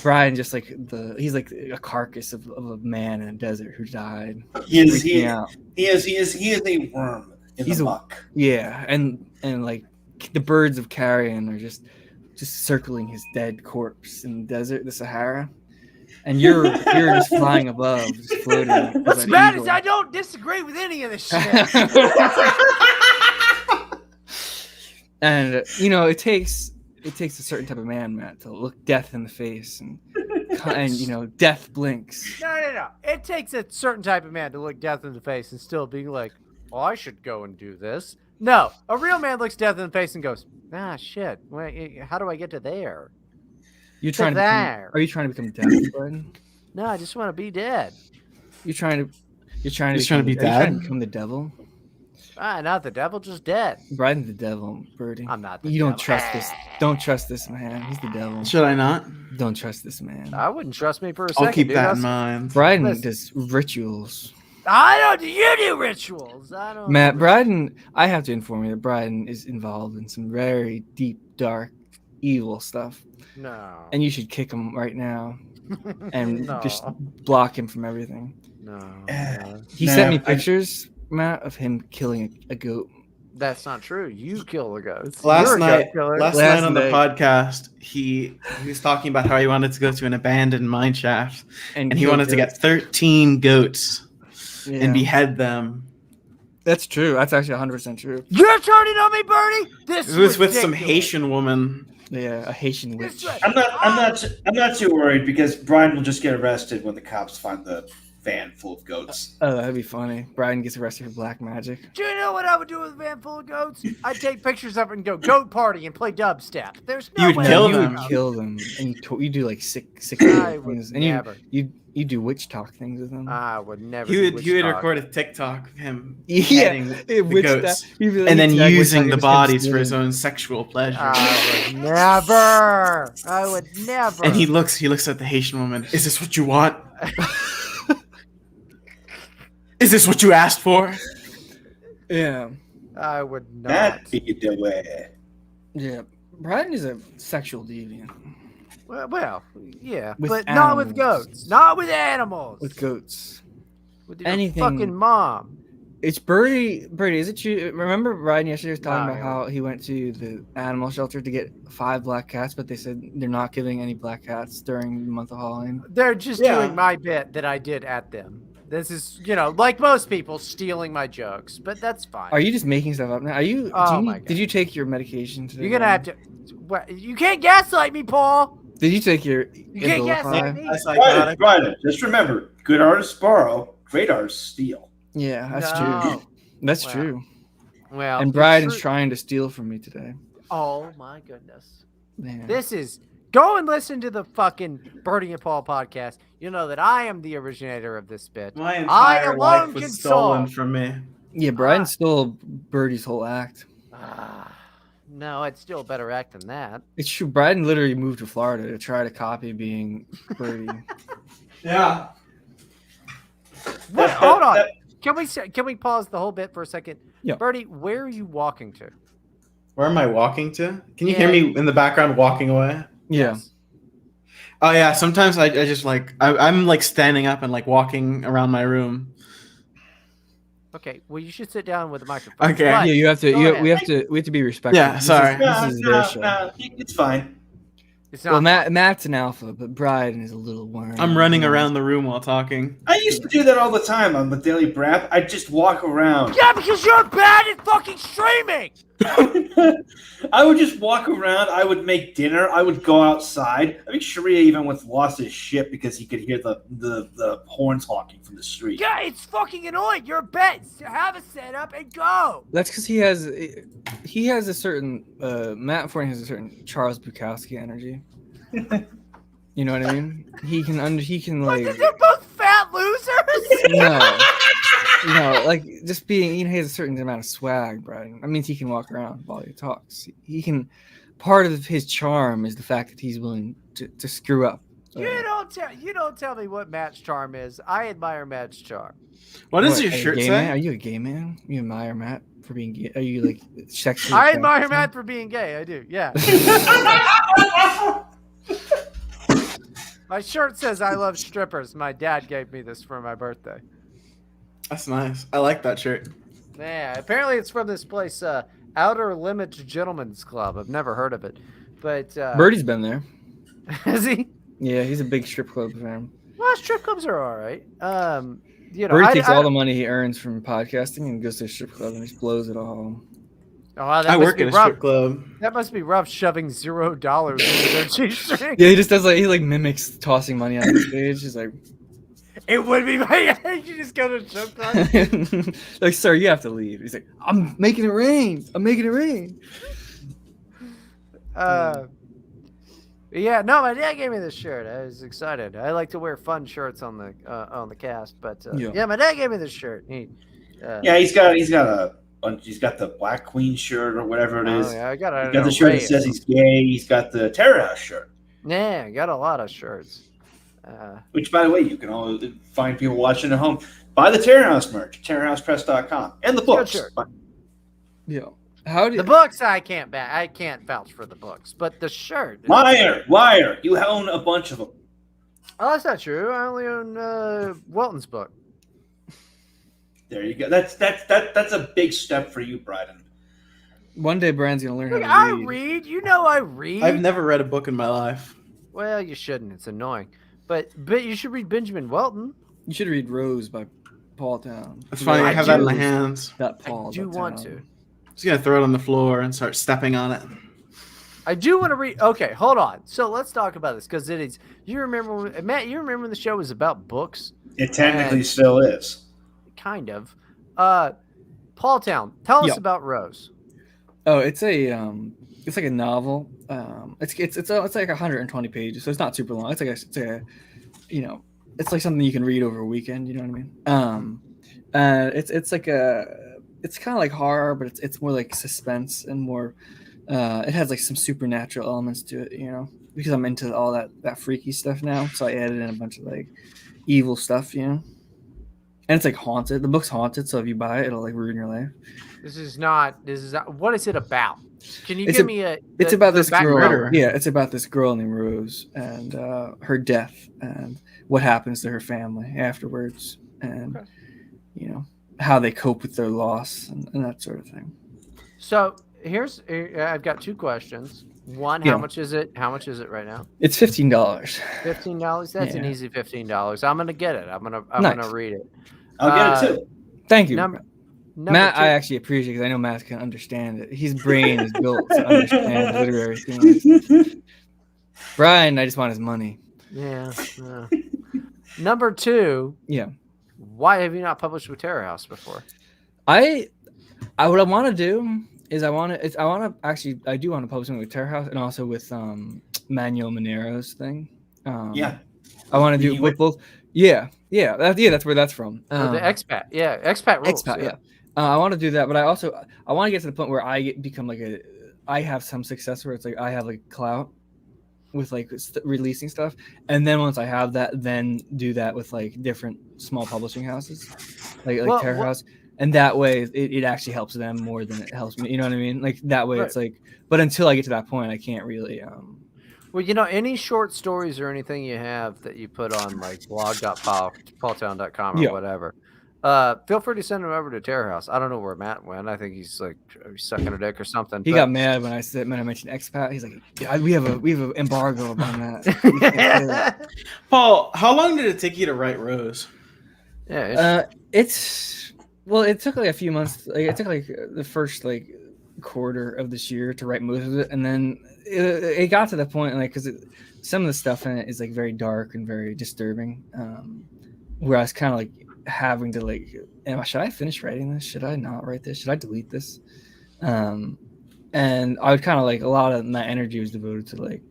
Bryden just he's like a carcass of a man in a desert who died. He is a worm in the muck. Yeah, and like the birds of carrion are just circling his dead corpse in the desert, the Sahara, and you're just flying above, just floating. What's bad is I don't disagree with any of this shit. And you know, it takes a certain type of man, Matt, to look death in the face, and you know, death blinks. No. It takes a certain type of man to look death in the face and still be like, "Oh, I should go and do this." No, a real man looks death in the face and goes, "Ah, shit. Wait, how do I get to there?" Are you trying to become death, Bryden? No, I just want to be dead. You're trying to be dead? Are you trying to become the devil? Not the devil, just dead. Bryden's the devil, Birdie. I'm not the devil. You don't trust this. Don't trust this man. He's the devil. Should I not? Don't trust this man. I wouldn't trust me for a second. I'll keep that in mind. Bryden does rituals. You do rituals. Matt, Bryden, I have to inform you that Bryden is involved in some very deep, dark, evil stuff. No. And you should kick him right now and just block him from everything. No. He sent me pictures, Matt, of him killing a goat. That's not true. You kill the goats. Last night on the podcast, he was talking about how he wanted to go to an abandoned mine shaft, and he wanted to get 13 goats and behead them. That's true. That's actually 100% true. You're turning on me, Birdie. This was with some Haitian woman. Yeah, a Haitian witch. I'm not too worried because Bryden will just get arrested when the cops find the van full of goats. Oh, that'd be funny. Bryden gets arrested for black magic. Do you know what I would do with a van full of goats? I'd take pictures of it and go goat party and play dubstep. There's no way. You would kill them, and you do like sick things, and never. You do witch talk things with them. I would never. He would record a TikTok of him the goats, and then using the bodies for his own sexual pleasure. I would never. And he looks at the Haitian woman. Is this what you want? Is this what you asked for? Yeah. I would not. That be the way. Yeah. Bryden is a sexual deviant. Well, yeah. With but animals. not with goats. Not with animals. With goats. With anything. Fucking mom. It's Birdie, is it you? Remember Bryden yesterday was talking about how he went to the animal shelter to get 5 black cats, but they said they're not giving any black cats during the month of Halloween. They're just doing my bit that I did at them. This is, like most people, stealing my jokes, but that's fine. Are you just making stuff up now? Are you? Did you take your medication today? You're gonna have to. You can't gaslight me, Paul. Did you take your? You can't gaslight me. Bryden, just remember: good artists borrow, great artists steal. Yeah, that's true. That's true. Well, and Bryden's trying to steal from me today. Oh my goodness! Man. This is. Go and listen to the fucking Birdie and Paul podcast. You know that I am the originator of this bit. My entire life was stolen from me. Yeah, Bryden stole Birdie's whole act. No, I'd steal a better act than that. It's true. Bryden literally moved to Florida to try to copy being Birdie. Yeah. Hold on. Can we pause the whole bit for a second? Yeah. Birdy, where are you walking to? Where am I walking to? Can you hear me in the background walking away? Yeah. Yes. Oh yeah. Sometimes I just like I'm like standing up and like walking around my room. Okay. Well, you should sit down with the microphone. Okay. Yeah, you have to. We have to be respectful. Yeah, sorry. This is their show. It's fine. It's not. Well, Matt's an alpha, but Bryden is a little worm. I'm running around the room while talking. I used to do that all the time on the Daily Brap. I'd just walk around. Yeah, because you're bad at fucking streaming. I would just walk around. I would make dinner. I would go outside. I think Sharia even once lost his shit because he could hear the horns honking from the street. Yeah, it's fucking annoying. You're bad. Have a setup and go. That's because he has a certain Matt Forney has a certain Charles Bukowski energy. You know what I mean? He can like. They're both fat losers. No, like just being, he has a certain amount of swag, Bryden. That means he can walk around while he talks. He can. Part of his charm is the fact that he's willing to screw up. You don't tell me what Matt's charm is. I admire Matt's charm. What does your shirt say? Man? Are you a gay man? You admire Matt for being gay? Are you like sexually? I admire Matt for being gay. I do. Yeah. My shirt says "I love strippers." My dad gave me this for my birthday. That's nice. I like that shirt. Yeah. Apparently, it's from this place, Outer Limits Gentlemen's Club. I've never heard of it, but Birdy's been there. Has he? Yeah, he's a big strip club fan. Well, strip clubs are all right. Birdy takes all the money he earns from podcasting and goes to a strip club and just blows it all. Oh, wow, I work at a strip club. That must be rough, shoving $0 into their G-string. Yeah, he just does he mimics tossing money on the stage. He's like, it would be my. You just go to a strip club. Like, sir, you have to leave. He's like, I'm making it rain. I'm making it rain. Yeah, no, my dad gave me this shirt. I was excited. I like to wear fun shirts on the cast, but yeah, my dad gave me this shirt. He's got the Black Queen shirt or whatever it is. Yeah, I got He's got the shirt that says he's gay. He's got the Terra House shirt. Yeah, I got a lot of shirts. Which, by the way, you can all find people watching at home. Buy the Terra House merch, terrahousepress.com, and the books. Shirt. Yeah. The books I can't vouch for the books, but the shirt. Liar! You own a bunch of them. Oh, that's not true. I only own Welton's book. There you go. That's a big step for you, Bryden. One day, Brian's gonna learn how to read. I read. You know, I read. I've never read a book in my life. Well, you shouldn't. It's annoying. But you should read Benjamin Welton. You should read Rose by Paul Town. It's funny. I have that in my hands. That Paul. I do want to. Just gonna throw it on the floor and start stepping on it. I do want to read. Okay, hold on. So let's talk about this because it is. You remember, Matt? You remember when the show was about books? It technically still is. Kind of. Paul Town. Tell us about Rose. Oh, it's like a novel. It's like 120 pages, so it's not super long. It's like something you can read over a weekend. You know what I mean? It's kind of like horror, but it's more like suspense and more. It has like some supernatural elements to it, you know, because I'm into all that freaky stuff now. So I added in a bunch of like evil stuff, you know. And it's like haunted. The book's haunted, so if you buy it, it'll like ruin your life. This is not. What is it about? Can you give me a? It's about this girl. Yeah, it's about this girl named Rose and her death and what happens to her family afterwards, and you know how they cope with their loss and that sort of thing. So I've got two questions. One, how much is it? How much is it right now? It's $15. $15. That's an easy $15. I'm gonna get it. I'm gonna read it. I'll get it too. Thank you, Number Matt. two. I actually appreciate it because I know Matt can understand it. His brain is built to understand literary things. Brian, I just want his money. Yeah. Number two. Yeah. Why have you not published with Terra House before? What I want to do is I do want to publish something with Terra House and also with Manuel Minero's thing. I want to do with both. That's where that's from. The expat, expat rules. Expat, yeah. I want to do that, but I want to get to the point where become I have some success where it's like I have like clout with like releasing stuff, and then once I have that, then do that with like different small publishing houses, like Terra House. and that way it actually helps them more than it helps me. You know what I mean? Like that way, it's like. But until I get to that point, I can't really. Well, any short stories or anything you have that you put on like blog.paultown.com or whatever, feel free to send them over to Terra House. I don't know where Matt went. I think he's like sucking a dick or something. He got mad when I mentioned expat. He's like, yeah, we have an embargo on that. Paul, how long did it take you to write Rose? Yeah, it took like a few months. Like it took like the first like quarter of this year to write most of it, and then it got to the point like because some of the stuff in it is like very dark and very disturbing, where I was kind of like having to like, should I finish writing this? Should I not write this? Should I delete this? And I would kind of like a lot of my energy was devoted to like,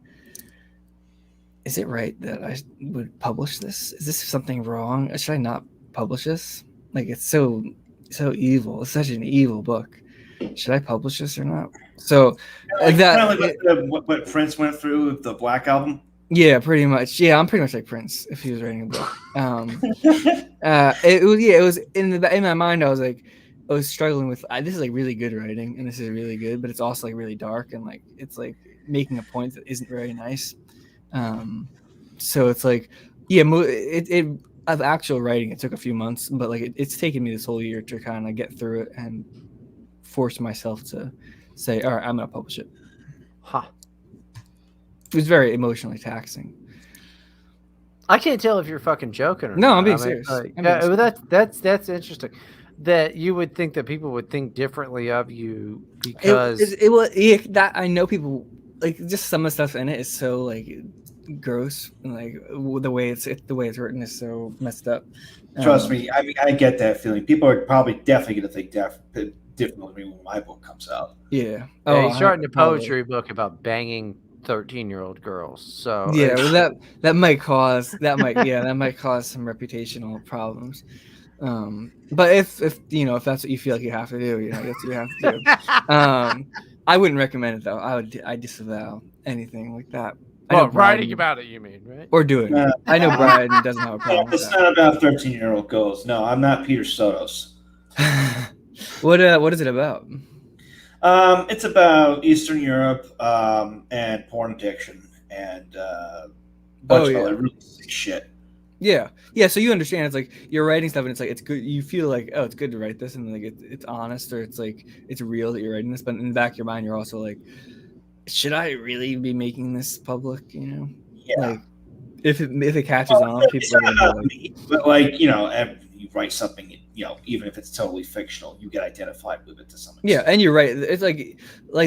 is it right that I would publish this? Is this something wrong? Should I not publish this? Like it's so evil. It's such an evil book. Should I publish this or not? So like that, kind of like what Prince went through with the Black Album. Yeah, pretty much. Yeah, I'm pretty much like Prince if he was writing a book. It was in my mind. I was struggling with this is like really good writing and this is really good, but it's also like really dark and like it's like making a point that isn't very nice. So it's like of actual writing, it took a few months, but like it's taken me this whole year to kind of get through it and force myself to say, all right, I'm gonna publish it. It was very emotionally taxing. I can't tell if you're fucking joking or no, not. I'm being serious. That's interesting. That you would think that people would think differently of you because that I know people like just some of the stuff in it is so like gross and like the way it's written is so messed up. Trust me, I mean I get that feeling. People are probably definitely going to think differently when my book comes out. Yeah. He's writing a poetry book about banging 13-year-old girls. So yeah, well, that might cause some reputational problems. But if that's what you feel like you have to do, that's what you have to do. I wouldn't recommend it though. I disavow anything like that. Well, writing about it, you mean, right? Or doing it. I know Bryden doesn't have a problem with that. It's not about 13-year-old girls. No, I'm not Peter Sotos. What is it about? It's about Eastern Europe and porn addiction and a bunch of other really sick shit. Yeah. So you understand it's like you're writing stuff and it's like it's good. You feel like it's good to write this and like it's honest or it's like it's real that you're writing this. But in the back of your mind, you're also like, should I really be making this public? Yeah. Like if it catches on, people are gonna be like, but like you write something. Even if it's totally fictional, you get identified with it to some extent. Yeah, and you're right. It's like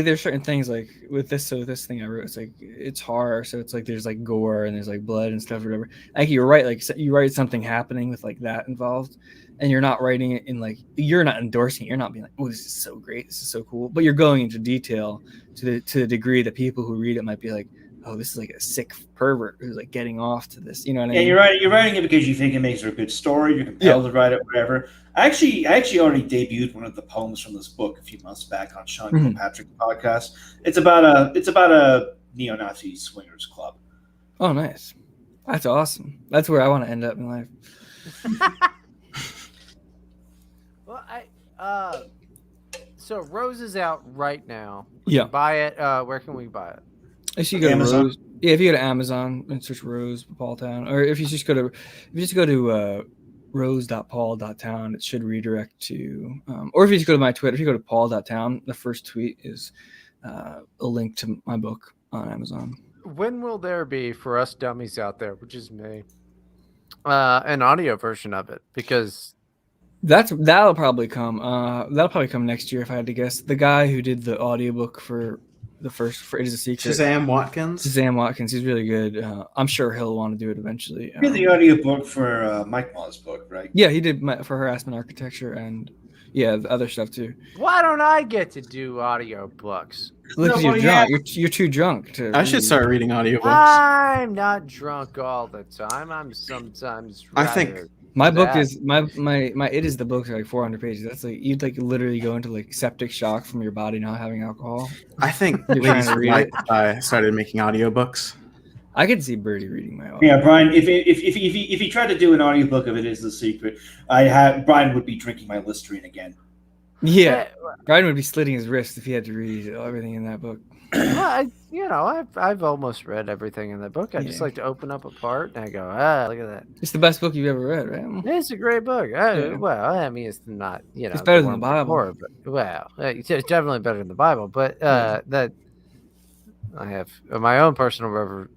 there's certain things like with this thing I wrote, it's like it's horror, so it's like there's like gore and there's like blood and stuff or whatever. Like you're right, like you write something happening with like that involved, and you're not writing it in like you're not endorsing it. You're not being like, oh, this is so great, this is so cool, but you're going into detail to the degree that people who read it might be like, oh, this is like a sick pervert who's like getting off to this. You know what I mean? Yeah, you're writing it because you think it makes it a good story. You're compelled to write it, whatever. I actually already debuted one of the poems from this book a few months back on Sean Kilpatrick's podcast. It's about a neo-Nazi swingers club. Oh, nice. That's awesome. That's where I want to end up in life. Well, so Rose is out right now. Yeah. Buy it. Where can we buy it? If you go to Rose, if you go to Amazon and search Rose Paul Town, or if you just go to rose.paul.town, it should redirect to, or if you just go to my Twitter, if you go to paul.town, the first tweet is a link to my book on Amazon. When will there be, for us dummies out there, which is me, an audio version of it? Because that'll probably come. That'll probably come next year if I had to guess. The guy who did the audiobook for It Is a Secret. Shazam Watkins. He's really good. I'm sure he'll want to do it eventually. He did the audiobook for Mike Maugh's book, right? Yeah, he did for Harassment Architecture and the other stuff too. Why don't I get to do audio books? Look, you're drunk. You're too drunk to. I should start reading audiobooks. I'm not drunk all the time. I'm sometimes. I think my book is my It Is the book like 400 pages. That's like you'd like literally go into like septic shock from your body not having alcohol. I think I started making audiobooks. I could see Birdy reading my audiobook. Yeah, Brian. If he tried to do an audiobook of It Is the Secret, Brian would be drinking my Listerine again. Yeah, Bryden would be slitting his wrist if he had to read everything in that book. Well, I've almost read everything in that book. I just like to open up a part and I go, look at that. It's the best book you've ever read, right? It's a great book. Well, I mean, it's not, it's better than the Bible. Before, but, it's definitely better than the Bible. But that I have my own personal,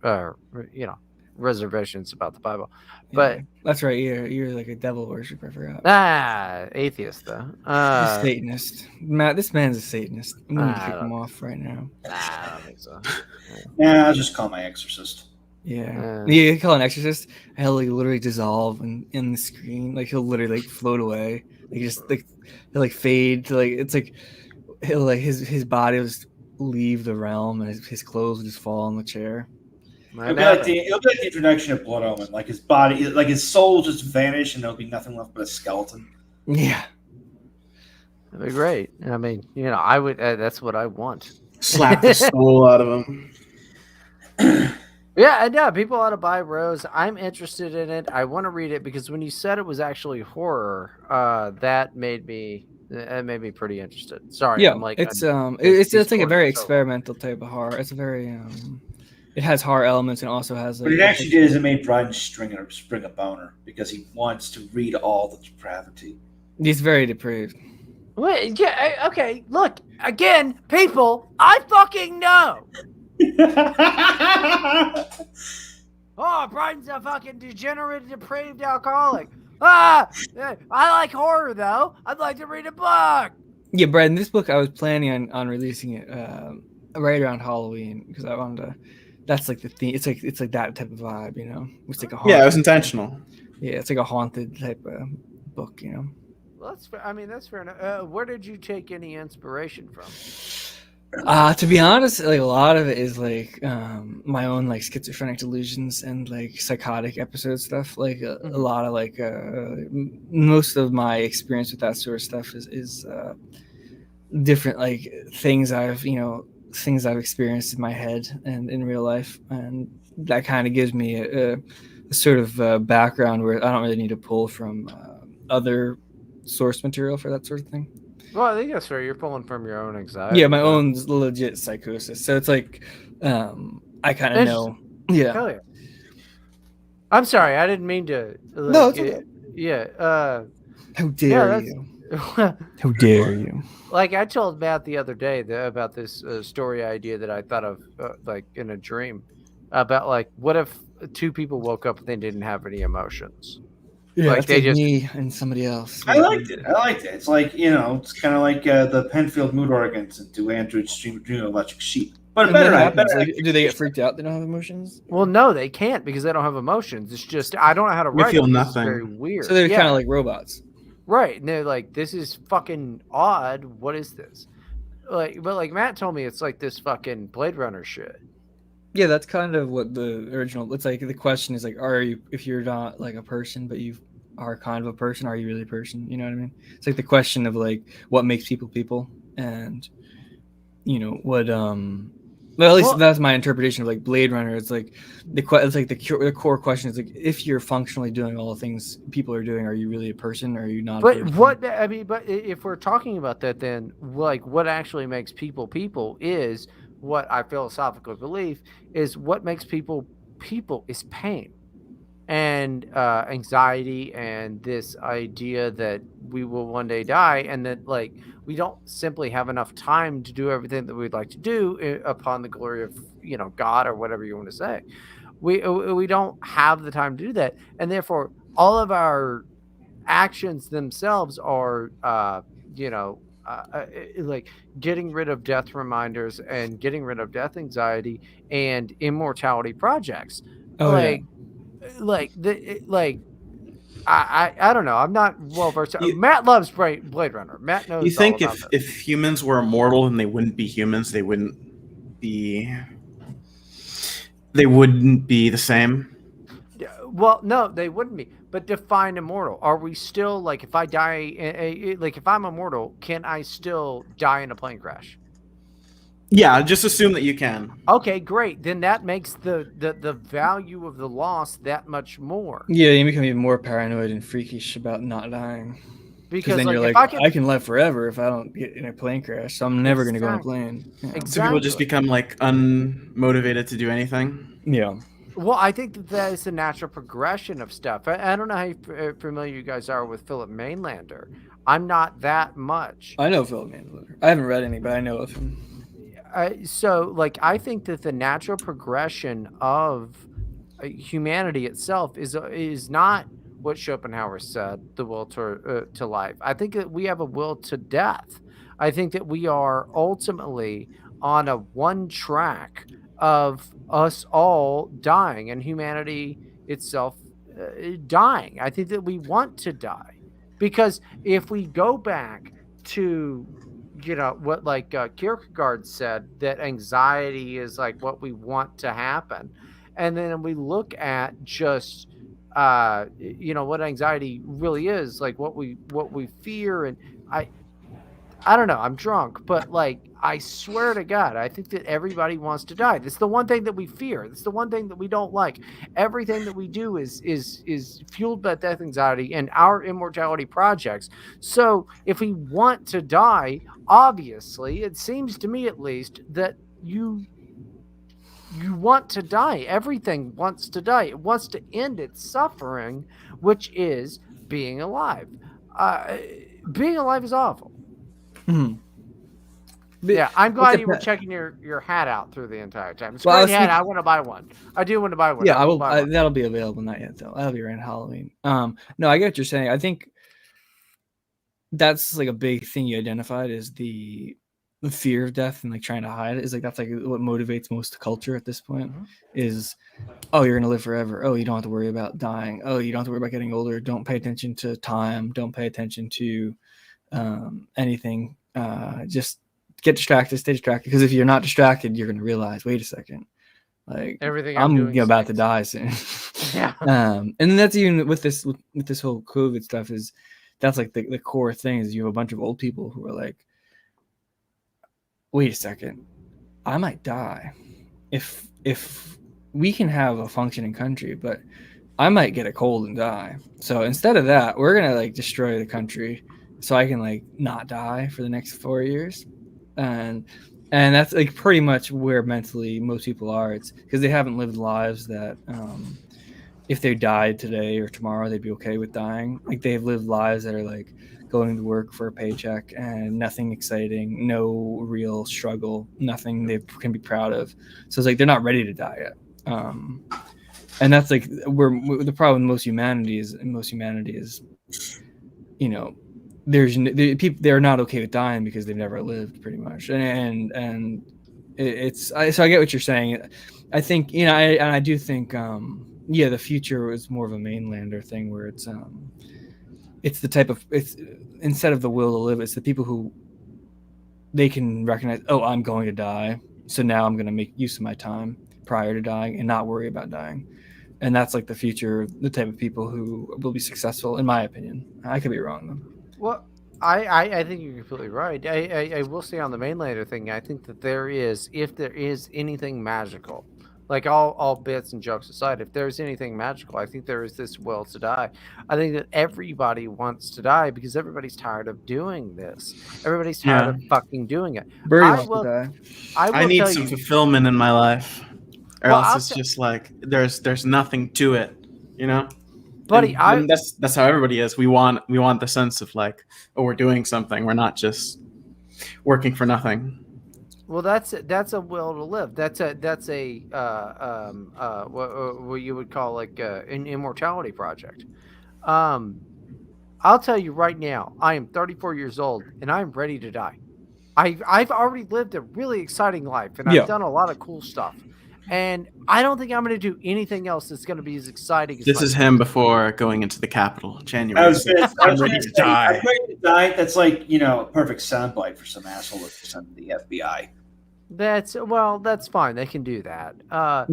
reservations about the Bible. But that's right. You're like a devil worshiper. I forgot. Atheist though. Satanist. Matt, this man's a Satanist. I'm gonna kick him off right now. I don't think so. Yeah, I'll just call my exorcist. Yeah, you call an exorcist. He'll like literally dissolve in the screen. Like he'll literally like float away. Like just like he'll like fade to like it's like he'll like his body will just leave the realm and his clothes will just fall on the chair. It'll be like the introduction of Blood Omen. Like his body, like his soul just vanish, and there'll be nothing left but a skeleton. Yeah, that'd be great. I mean, I would. That's what I want. Slap the soul out of him. Yeah, people ought to buy Rose. I'm interested in it. I want to read it because when you said it was actually horror, that made me pretty interested. Sorry, yeah, it's like a very experimental type of horror. It's a very it has horror elements and also has. What it actually did is it made Brian spring a boner because he wants to read all the depravity. He's very depraved. Wait, yeah, okay. Look again, people. I fucking know. Brian's a fucking degenerate, depraved alcoholic. I like horror though. I'd like to read a book. Yeah, Brian. This book I was planning on releasing it right around Halloween because I wanted to. That's like the theme. It's like that type of vibe, It's like it was intentional. Yeah, it's like a haunted type of book, Well, that's fair enough. Where did you take any inspiration from? To be honest, like a lot of it is like my own like schizophrenic delusions and like psychotic episode stuff. Like a lot of like most of my experience with that sort of stuff is different like things I've experienced in my head and in real life, and that kind of gives me a sort of background where I don't really need to pull from other source material for that sort of thing. Well, I think that's fair. You're pulling from your own anxiety. Yeah, my own legit psychosis. So it's like I kind of know. Yeah. Hell yeah. I'm sorry, I didn't mean to. No, it's okay. Yeah. How dare you? How dare you? Like I told Matt the other day about this story idea that I thought of like in a dream about like what if two people woke up and they didn't have any emotions. Yeah, like they just me and somebody else. I liked it. It's like it's kind of like the Penfield mood organs into Android's Dream Electric Sheep. But better. Like, do they get freaked out? They don't have emotions. Well, no, they can't because they don't have emotions. It's just I don't know how to write. We feel it. nothing. It's very weird. So they're kind of like robots, right? And they're like, "This is fucking odd. What is this?" But like Matt told me, it's like this fucking Blade Runner shit. Yeah, that's kind of what the original. It's like the question is like, if you're not like a person, but you are kind of a person, are you really a person? You know what I mean? It's like the question of like what makes people, and what well, at least that's my interpretation of like Blade Runner. It's like the core question is like if you're functionally doing all the things people are doing, are you really a person or are you not? But but if we're talking about that, then like what actually makes people is what I philosophically believe is what makes people is pain and anxiety and this idea that we will one day die and that like we don't simply have enough time to do everything that we'd like to do upon the glory of God or whatever you want to say. We don't have the time to do that, and therefore all of our actions themselves are like getting rid of death reminders and getting rid of death anxiety and immortality projects. I don't know. I'm not well versed. Matt loves Blade Runner. Matt knows. You think if humans were immortal and they wouldn't be humans, they wouldn't be the same? Well, no, they wouldn't be. But define immortal. Are we still like if I die? Like if I'm immortal, can I still die in a plane crash? Yeah, just assume that you can. Okay, great. Then that makes the value of the loss that much more. Yeah, you become even more paranoid and freakish about not dying. Because then like, you're like, I can live forever if I don't get in a plane crash, so I'm never going to go on a plane. Yeah. Exactly. So people just become like unmotivated to do anything. Yeah. Well, I think that is the natural progression of stuff. I don't know how familiar you guys are with Philip Mainlander. I'm not that much. I know Philip Mainlander. I haven't read any, but I know of him. So, like, I think that the natural progression of humanity itself is not what Schopenhauer said, the will to life. I think that we have a will to death. I think that we are ultimately on a one track of us all dying and humanity itself dying. I think that we want to die, because if we go back to what Kierkegaard said, that anxiety is like what we want to happen, and then we look at just what anxiety really is, like what we fear. And I don't know, I'm drunk, but like, I swear to God, I think that everybody wants to die. That's the one thing that we fear. That's the one thing that we don't like. Everything that we do is fueled by death anxiety and our immortality projects. So if we want to die, obviously, it seems to me at least that you want to die. Everything wants to die. It wants to end its suffering, which is being alive. Being alive is awful. Mm-hmm. Yeah, I'm glad you were checking your hat out through the entire time. It's a great hat. I want to buy one. I do want to buy one. Yeah, I will. That'll be available, not yet though. That'll be around Halloween. No, I get what you're saying. I think that's like a big thing you identified, is the fear of death and like trying to hide it. Is like, that's like what motivates most culture at this point. Mm-hmm. Is, oh, you're gonna live forever. Oh, you don't have to worry about dying. Oh, you don't have to worry about getting older. Don't pay attention to time. Don't pay attention to anything. Just get distracted, stay distracted, because if you're not distracted, you're going to realize, wait a second, like everything I'm about to die soon. Yeah. And that's even with this whole COVID stuff, is that's like the core thing, is you have a bunch of old people who are like, wait a second, I might die if we can have a functioning country, but I might get a cold and die. So instead of that, we're going to like destroy the country so I can like not die for the next 4 years. And that's like pretty much where mentally most people are. It's because they haven't lived lives that if they died today or tomorrow, they'd be okay with dying. Like, they've lived lives that are like going to work for a paycheck and nothing exciting, no real struggle, nothing they can be proud of. So it's like they're not ready to die yet. And that's like where the problem with most humanity is, they're not okay with dying because they've never lived, pretty much. And so I get what you're saying. I think, I do think, the future is more of a mainlander thing, where it's the type of, it's instead of the will to live, it's the people who they can recognize, oh, I'm going to die, so now I'm going to make use of my time prior to dying and not worry about dying. And that's like the future, the type of people who will be successful, in my opinion. I could be wrong though. Well, I think you're completely right. I will say on the mainlander thing, I think that if there is anything magical, like all bits and jokes aside, if there's anything magical, I think there is this will to die. I think that everybody wants to die because everybody's tired of doing this. Everybody's tired of fucking doing it. Birdie wants to die. I need some fulfillment in my life, or else it's just like there's nothing to it, Buddy, and that's how everybody is. We want the sense of like, oh, we're doing something. We're not just working for nothing. Well, that's a will to live. That's a what you would call like an immortality project. I'll tell you right now, I am 34 years old and I'm ready to die. I've already lived a really exciting life, and I've done a lot of cool stuff. And I don't think I'm going to do anything else that's going to be as exciting as this is him before going into the Capitol in January. I'm ready to die. I'm ready to die. That's like, a perfect soundbite for some asshole to send to the FBI. That's fine. They can do that. I've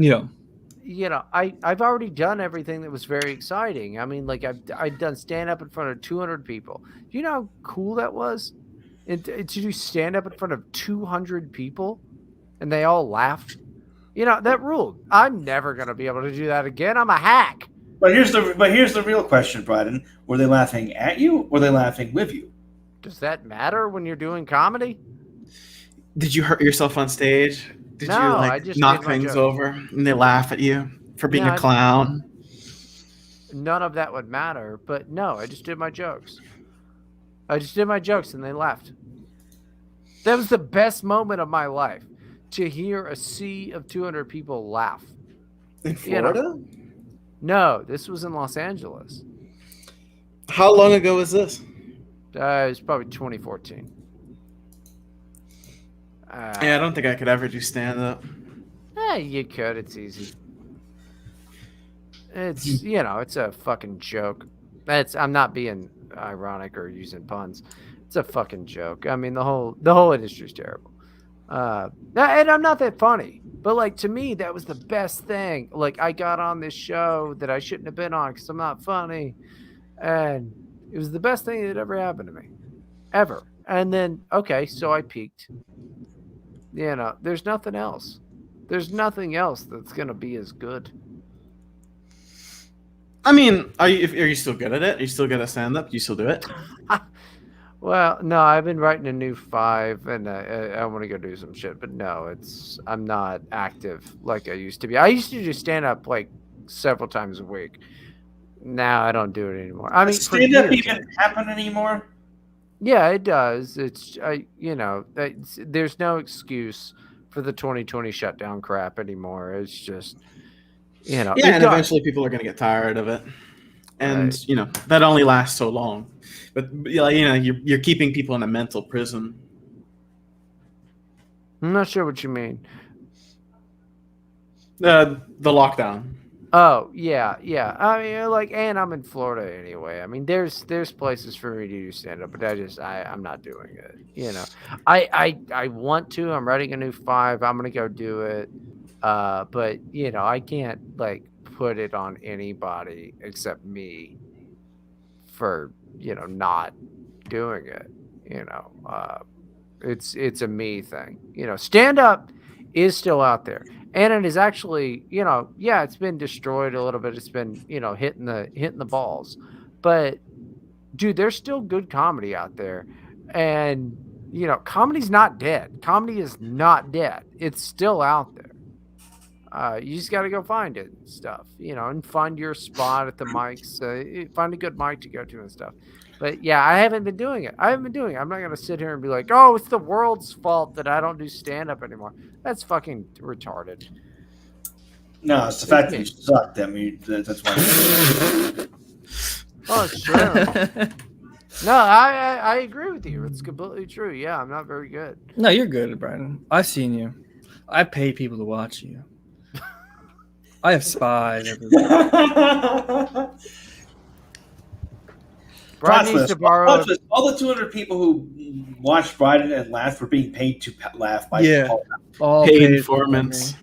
already done everything that was very exciting. I mean, like I've done stand up in front of 200 people. Do you know how cool that was? To do stand up in front of 200 people? and they all laughed. That ruled. I'm never going to be able to do that again. I'm a hack. But here's the real question, Bryden. Were they laughing at you, or were they laughing with you? Does that matter when you're doing comedy? Did you hurt yourself on stage? Did No, you I just knock did my things joke. over and they laugh at you for being a clown? None of that would matter. But no, I just did my jokes. I just did my jokes and they laughed. That was the best moment of my life, to hear a sea of 200 people laugh. In Florida? No, this was in Los Angeles. How long ago was this? It was probably 2014. Yeah, I don't think I could ever do stand-up. You could. It's easy. It's it's a fucking joke. I'm not being ironic or using puns. It's a fucking joke. I mean, the whole industry's terrible. And I'm not that funny, but to me, that was the best thing. I got on this show that I shouldn't have been on because I'm not funny, and it was the best thing that ever happened to me, ever. And then, okay, so I peaked. There's nothing else. There's nothing else that's gonna be as good. I mean, are you still good at it? Are you still good at stand-up? Do you still do it? Well, no, I've been writing a new 5, and I want to go do some shit. But no, I'm not active like I used to be. I used to just stand up several times a week. Now I don't do it anymore. I mean, does stand up even happen anymore? Yeah, it does. There's no excuse for the 2020 shutdown crap anymore. It's just, Yeah, and eventually people are going to get tired of it. And, that only lasts so long. But, you're keeping people in a mental prison. I'm not sure what you mean. The lockdown. Oh, yeah. I mean, and I'm in Florida anyway. I mean, there's places for me to do stand-up, but I'm not doing it, I want to. I'm writing a new 5. I'm going to go do it. But, I can't, put it on anybody except me for, not doing it, It's a me thing. Stand-up is still out there. And it is actually, it's been destroyed a little bit. It's been, hitting the balls. But, dude, there's still good comedy out there. And, comedy's not dead. Comedy is not dead. It's still out there. You just got to go find it and stuff, and find your spot at the mics. Find a good mic to go to and stuff. But, yeah, I haven't been doing it. I'm not going to sit here and be like, oh, it's the world's fault that I don't do stand-up anymore. That's fucking retarded. No, it's the fact that you suck. That's why. Oh, sure. No, I agree with you. It's completely true. Yeah, I'm not very good. No, you're good, Bryden. I've seen you. I pay people to watch you. I have spies everywhere. Bryden needs to borrow. All the 200 people who watched Bryden and laughed were being paid to laugh by Paul. All paid informants.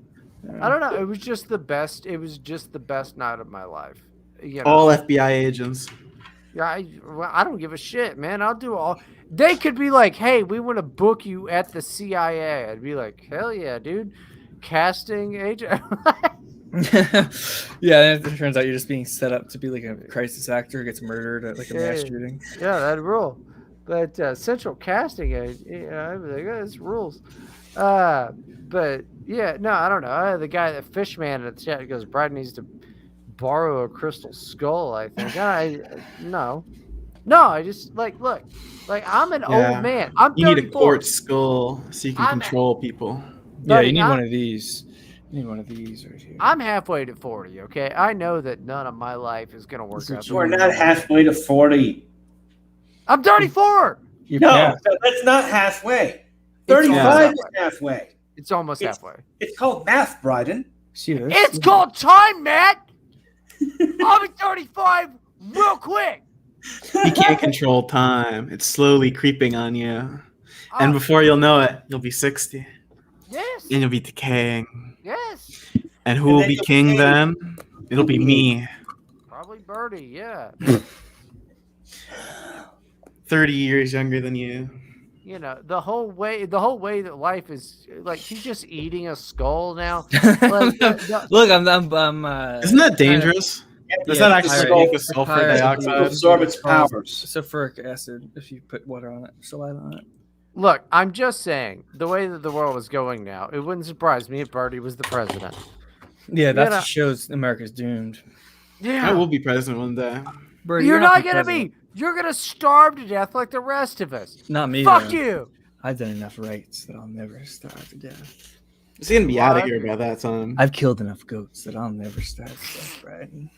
I don't know. It was just the best. It was just the best night of my life. All FBI agents. Yeah, I don't give a shit, man. I'll do all. They could be like, "Hey, we want to book you at the CIA." I'd be like, "Hell yeah, dude!" Casting agent. Yeah, it turns out you're just being set up to be like a crisis actor who gets murdered at a mass shooting. Yeah, that'd rule. But central casting agent, I'd be like, this rules. But yeah, no, I don't know. The guy, the fish man in the chat goes, Bryden needs to borrow a crystal skull, I think. No, I just look, I'm an old man. I'm 34. You need a quartz skull so you can control people. Yeah, you need one of these. You need one of these right here. I'm halfway to 40, okay? I know that none of my life is going to work out. You are not halfway to 40. I'm 34. No, that's not halfway. 35 is halfway. It's almost halfway. It's called math, Bryden. It's called time, Matt. I'll be 35 real quick. You can't control time. It's slowly creeping on you. And before you'll know it, you'll be 60. Yes. And you'll be decaying. Yes. And who will be king then? It'll be me. Probably Birdy, yeah. 30 years younger than you. You know, the whole way that life is like he's just eating a skull now. Like, Look, I'm Isn't that dangerous? Does that actually make a sulfur dioxide? Absorb its powers. Sulfuric acid if you put water on it, saliva on it. Look, I'm just saying, the way that the world is going now, it wouldn't surprise me if Birdy was the president. Yeah, that just shows America's doomed. Yeah. I will be president one day. Birdy, you're not going to be. You're going to starve to death like the rest of us. Not me. Fuck you. I've done enough rights that I'll never starve to death. He's going to be out of here by that time. I've killed enough goats that I'll never starve to death, Bryden.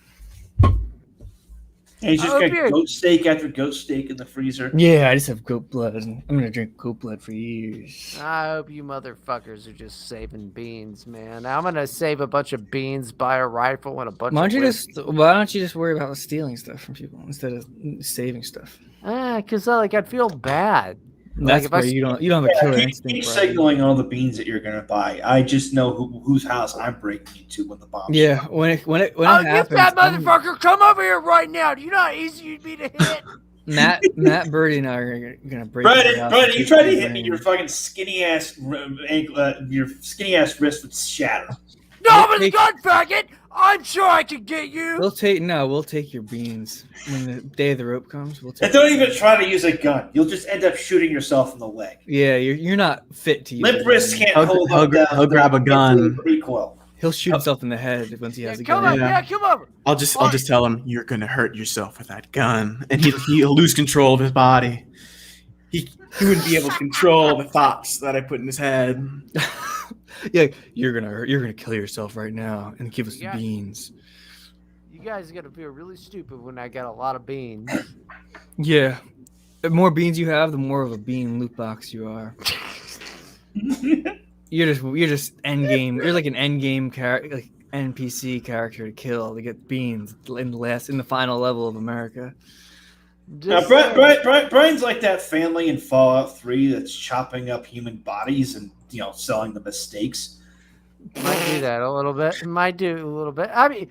And he's just got goat steak after goat steak in the freezer. Yeah, I just have goat blood. I'm gonna drink goat blood for years. I hope you motherfuckers are just saving beans, man. I'm gonna save a bunch of beans, buy a rifle, and a bunch. Why don't you just worry about stealing stuff from people instead of saving stuff? Because I'd feel bad. That's where you don't have a killer instinct. Keep signaling all the beans that you're gonna buy. I just know whose house I'm breaking into when the bomb. Yeah, when it happens. That motherfucker, come over here right now. Do you know how easy you'd be to hit? Matt, Birdy, and I are gonna break. Brandon, you tried to hit me. Your fucking skinny ass your skinny ass wrist would shatter. No, I'm a gun faggot. I'm sure I can get you. We'll take your beans when the day of the rope comes. And don't even try to use a gun. You'll just end up shooting yourself in the leg. Yeah, you're not fit to use. Limp wrists can't hold up. He'll grab a gun. Recoil. He'll shoot himself in the head once he has a come gun. Come over. I'll just tell him you're gonna hurt yourself with that gun, and he'll lose control of his body. He wouldn't be able to control the thoughts that I put in his head. Yeah, you're gonna kill yourself right now and give us the beans. You guys are gonna feel really stupid when I got a lot of beans. Yeah, the more beans you have, the more of a bean loot box you are. You're just end game. You're like an end game character, like NPC character to kill to get beans in the final level of America. Brian's like that family in Fallout 3 that's chopping up human bodies and selling them as steaks. Might do that a little bit. Might do a little bit. I mean,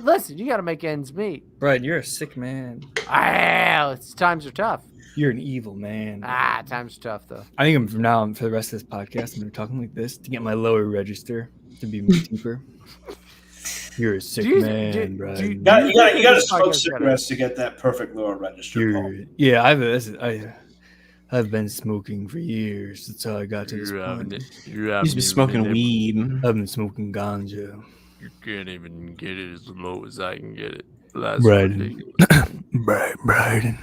listen. You got to make ends meet. Brian, you're a sick man. Times are tough. You're an evil man. Times are tough though. I think for the rest of this podcast, I'm gonna be talking like this to get my lower register to be deeper. You're a sick man, Brian. You got to smoke cigarettes to get that perfect lower register. Yeah, I've been smoking for years. That's how I got to this point. He's been smoking weed. I've been smoking ganja. You can't even get it as low as I can get it. Bryden. Bryden.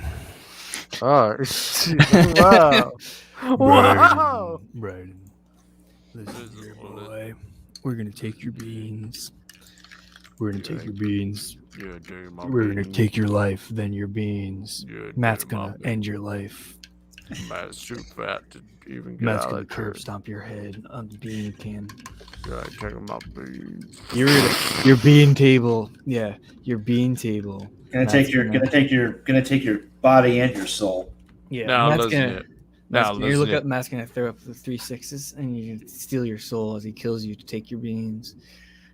Oh, wow. Wow. Bryden. Listen, boy. We're going to take your beans. We're going to take your beans. We're going to take your life, then your beans. Matt's going to end your life. Matt's too fat to even get Matt's out going of to curb stomp your head on the bean can. Check my beans. Your bean table. Yeah, your bean table. Gonna take your body and your soul. Yeah. Now You look up, Matt's gonna throw up the 3 6s, and you can steal your soul as he kills you to take your beans,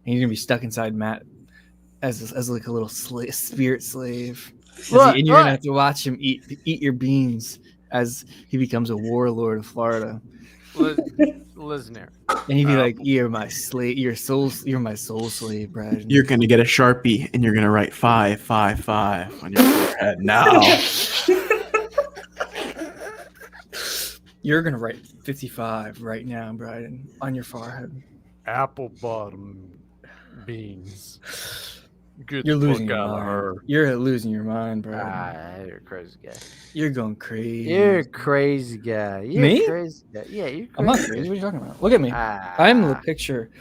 and you're gonna be stuck inside Matt as like a little spirit slave. And you're gonna have to watch him eat your beans as he becomes a warlord of Florida. Listen here. And he'd be like, "You're my slave. You're my soul slave, Brad." You're gonna get a Sharpie and you're gonna write 555 on your forehead now. You're gonna write 55 right now, Bryden, on your forehead. Apple bottom beans. You're losing your mind. You're losing your mind, Bryden. You're a crazy guy. You're going crazy. You're a crazy guy. Me? Crazy guy. Yeah, you're crazy. I'm not crazy. What are you talking about? Look at me. I'm the picture.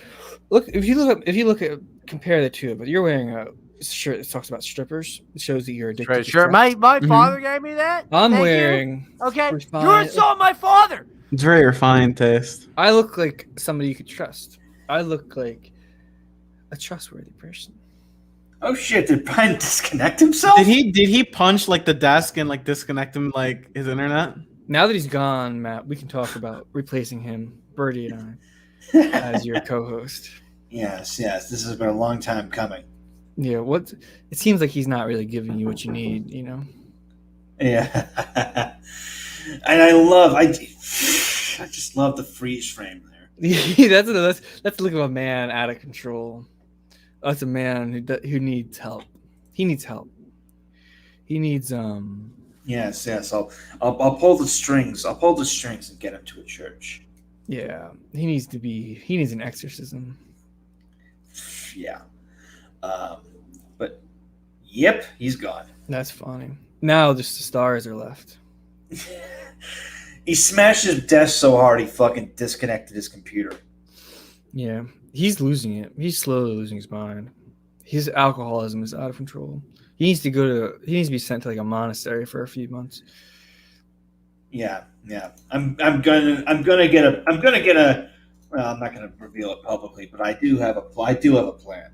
Look, if you look at compare the two, but you're wearing a shirt that talks about strippers. It shows that you're addicted. to Sure. My father gave me that. I'm wearing. Okay, you're insulting my father. It's very refined taste. I look like somebody you could trust. I look like a trustworthy person. Oh shit! Did Brian disconnect himself? Did he punch like the desk and like disconnect him like his internet? Now that he's gone, Matt, we can talk about replacing him, Birdy and I, as your co-host. Yes. This has been a long time coming. Yeah. It seems like he's not really giving you what you need. Yeah. And I just love the freeze frame there. that's the look of a man out of control. That's a man who needs help. He needs help. He needs Yes. I'll pull the strings. I'll pull the strings and get him to a church. Yeah, he needs an exorcism. Yeah. But yep, he's gone. That's funny. Now just the stars are left. He smashed his desk so hard he fucking disconnected his computer. Yeah, he's losing it. He's slowly losing his mind. His alcoholism is out of control. He needs to be sent to like a monastery for a few months. Yeah. I'm gonna get a. Well, I'm not gonna reveal it publicly, but I do have a plan. I do have a plan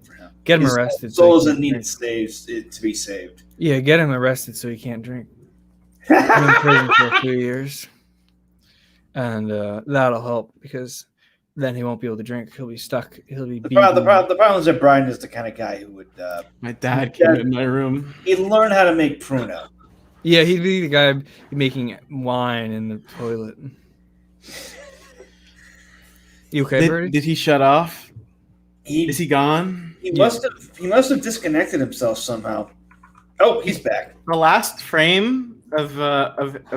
for him. Get him arrested. Souls that need to be saved. Yeah, get him arrested so he can't drink. Put him in prison for a few years, and that'll help because then he won't be able to drink. He'll be stuck. He'll be the problem is that Bryden is the kind of guy who would. My dad came in my room. He'd learn how to make pruno. Yeah, he'd be the guy making wine in the toilet. You okay, Birdie? Did he shut off? Is he gone? He must have disconnected himself somehow. Oh, he's back. The last frame of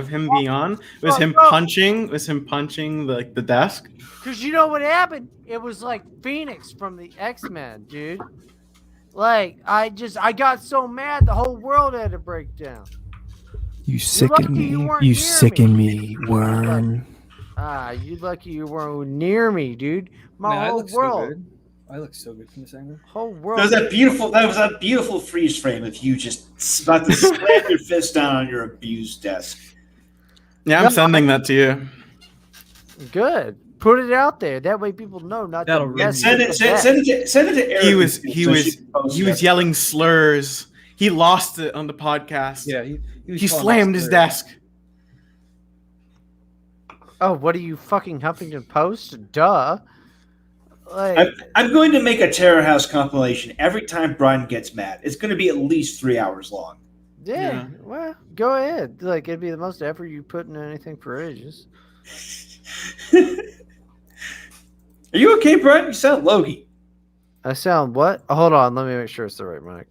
him being on was him punching the desk. Because you know what happened? It was like Phoenix from the X-Men, dude. Like I got so mad the whole world had to break down. You sicken me. You sicken me, worm. You lucky you weren't near me, dude. My whole world. I look so good from this angle. Whole world. That was that beautiful freeze frame of you just about to slam your fist down on your abused desk. Yeah, I'm sending that to you. Good. Put it out there. That way people know not to mess send it to Eric. He was yelling slurs. He lost it on the podcast. Yeah, he slammed his desk. Oh, what are you fucking Huffington Post? Duh. Like, I'm going to make a Terra House compilation every time Brian gets mad. It's going to be at least 3 hours long. Yeah, well, go ahead. Like, it'd be the most effort you put in anything for ages. Are you okay, Brian? You sound logy. I sound what? Hold on, let me make sure it's the right mic.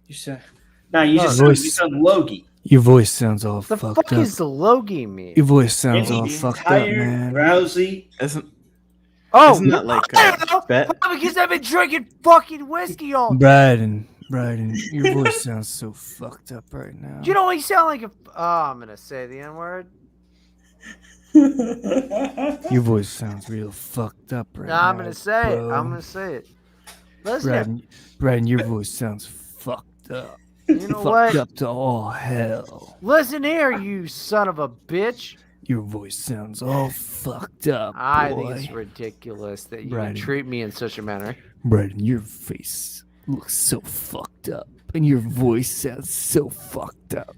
You said. No, you sound logy. Your voice sounds all The fucked fuck up. is the logie mean? Your voice sounds all fucked up, man. Drowsy. Isn't I that like don't know. bet? Because I've been drinking fucking whiskey all day. Bryden, your voice sounds so fucked up right now. You know what you sound like? I'm gonna say the N-word. Your voice sounds real fucked up right now. I'm gonna say it. I'm gonna say it. Listen, Bryden, your voice sounds fucked up. you know Fucked what? up to all hell. Listen here, you son of a bitch. Your voice sounds all fucked up, I boy. think it's ridiculous that you Bryden. treat me in such a manner. Bryden, your face looks so fucked up, and your voice sounds so fucked up.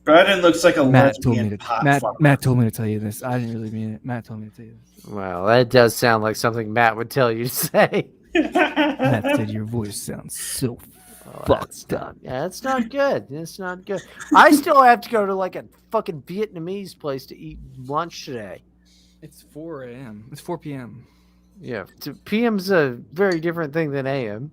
Bryden looks like a Matt told lesbian me to pot farmer. Matt told me to tell you this. I didn't really mean it. Matt told me to tell you this. Well, that does sound like something Matt would tell you to say. Matt said your voice sounds so fucked up. Yeah, it's not good. It's not good. I still have to go to like a fucking Vietnamese place to eat lunch today. It's 4 a.m. It's 4 p.m. Yeah, PM's a very different thing than AM.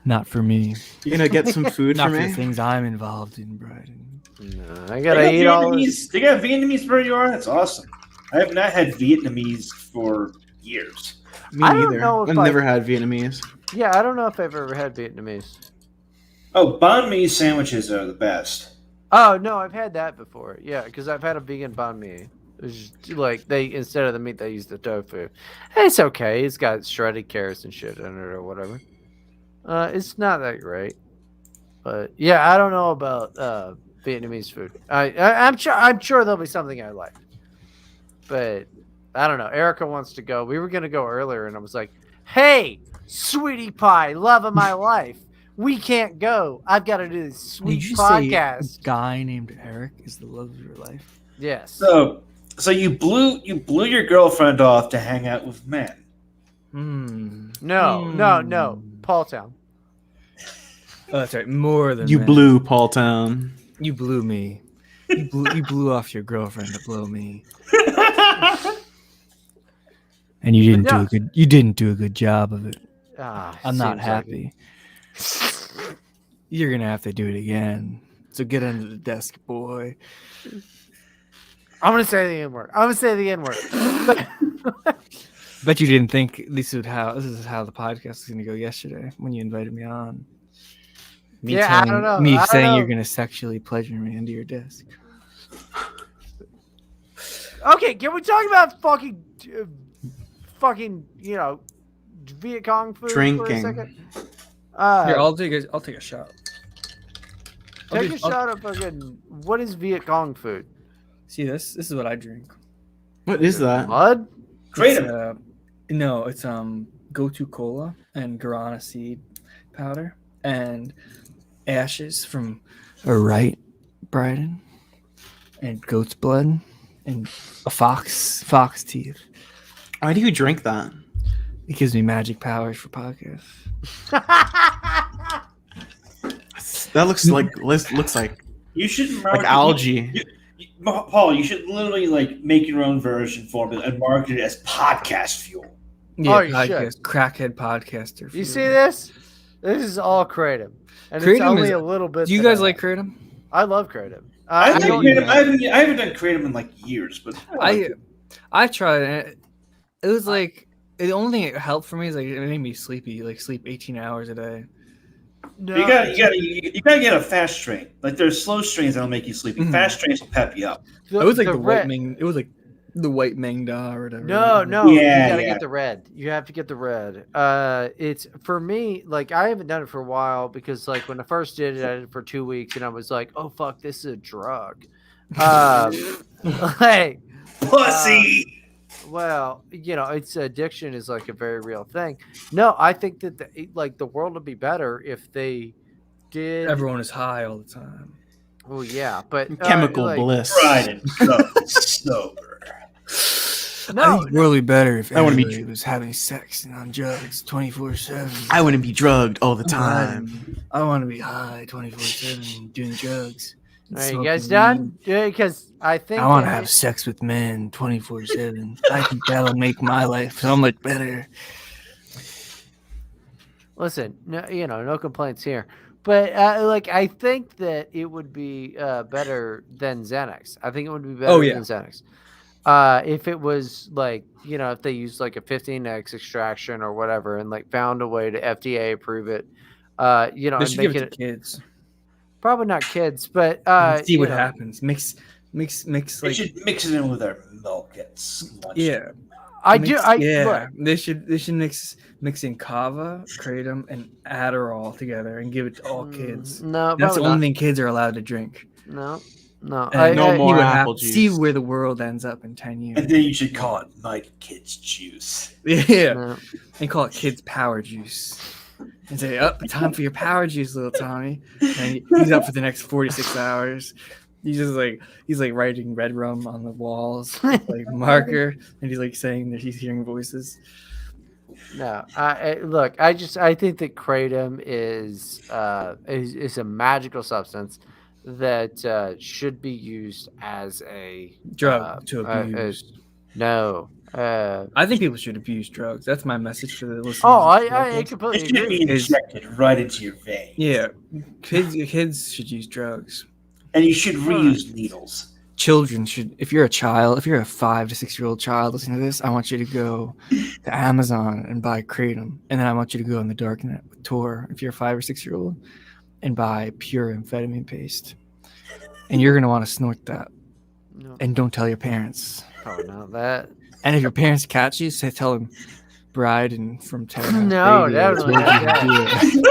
Not for me. You gonna get some food Not for for me? the things I'm involved in, Bryden. No, I gotta eat all this. They got Vietnamese where you are? That's awesome. I have not had Vietnamese for years. Me I don't neither. know if I've never had Vietnamese. Yeah, I don't know if I've ever had Vietnamese. Oh, banh mi sandwiches are the best. Oh no, I've had that before. Yeah, because I've had a vegan banh mi. It's just like they instead of the meat they use the tofu. It's okay. It's got shredded carrots and shit in it or whatever. It's not that great, but yeah, I don't know about Vietnamese food. I'm sure there'll be something I like, but I don't know. Erica wants to go. We were gonna go earlier, and I was like, "Hey, sweetie pie, love of my life, we can't go. I've got to do this sweet Did you podcast." say a guy named Eric is the love of your life? Yes. So you blew your girlfriend off to hang out with men. No. Paul Town. Oh, that's right. More than You that. blew Paul Town. You blew me. You blew off your girlfriend to blow me. And you didn't do a good job of it. I'm not happy. You're gonna have to do it again. So get under the desk, boy. I'm gonna say the N word. Bet you didn't think this is how the podcast was gonna go yesterday when you invited me on. I don't know. Me saying you're gonna sexually pleasure me under your desk. Okay, can we talk about fucking Viet Cong food Drinking. for a second? Here, I'll take a shot. Take a shot of fucking. What is Viet Cong food? See this? This is what I drink. What is that? Mud? Kratom. No, it's Go-To Cola and guarana seed powder and ashes from a right Bryden and goat's blood and a fox teeth. Why do you drink that? It gives me magic powers for podcasts. That looks like You should like algae. Paul, you should literally like make your own version for it and market it as podcast fuel. Yeah, you should. Crackhead podcaster. You see this? This is all Kratom. And Kratom it's only is- a little bit. Do you guys like Kratom? I love Kratom. I haven't done Kratom in like years, but I tried it. It was like the only thing that helped for me is like it made me sleepy, like sleep 18 hours a day. you gotta get a fast strain. Like there's slow strains that'll make you sleepy. Mhm. Fast strains will pep you up. It was like the red. white Ming. It was like the white Mangda or whatever. No, Yeah, you gotta yeah. get the red. You have to get the red. It's for me. Like I haven't done it for a while because like when I first did it, I did it for 2 weeks, and I was like, "Oh fuck, this is a drug." Like Pussy. well, it's addiction is like a very real thing. No, I think that the world would be better if they did. Everyone is high all the time. Well, yeah, but Chemical bliss. Fried and sober. I think really better if I wanna be everybody was having sex and on drugs 24/7. I wouldn't be drugged all the time. I want to be high 24/7 doing drugs. and Are you guys smoking done? weed. Yeah, because I think I want to that have sex with men 24/7. I think that'll make my life so much better. Listen, no complaints here. But I think that it would be better than Xanax. I think it would be better than Xanax. If it was if they used like a 15x extraction or whatever, and like found a way to FDA approve it, They and should make give it it to kids. probably not kids, but See what happens. Mix They like should mix it in with their milk. It's yeah. I Mix- do. yeah. Look, They should mix in kava, kratom, and Adderall together and give it to all kids. No, That's the probably only thing kids are allowed to drink. No. And no more you would have apple to juice. see where the world ends up in 10 years. and then you should call it Mike Kids Juice. Yeah. No. And call it kids power juice. And say, time for your power juice, little Tommy. And he's up for the next 46 hours. He's like writing red rum on the walls, like marker, and he's like saying that he's hearing voices. No, I think that kratom is a magical substance that should be used as a Drug to abuse. No, I think people should abuse drugs. That's my message to the listeners. I It completely should agree. be injected right into your vein. Yeah, kids should use drugs. And you should reuse needles. Children should. If you're a 5 to 6 year old child listening to this, I want you to go to Amazon and buy kratom, and then I want you to go on the darknet with Tor. If you're a 5 or 6 year old, and buy pure amphetamine paste, and you're gonna want to snort that, No. and don't tell your parents. Oh no, that And if your parents catch you, tell them Bryden from Terra House No, Radio definitely told you not to do it.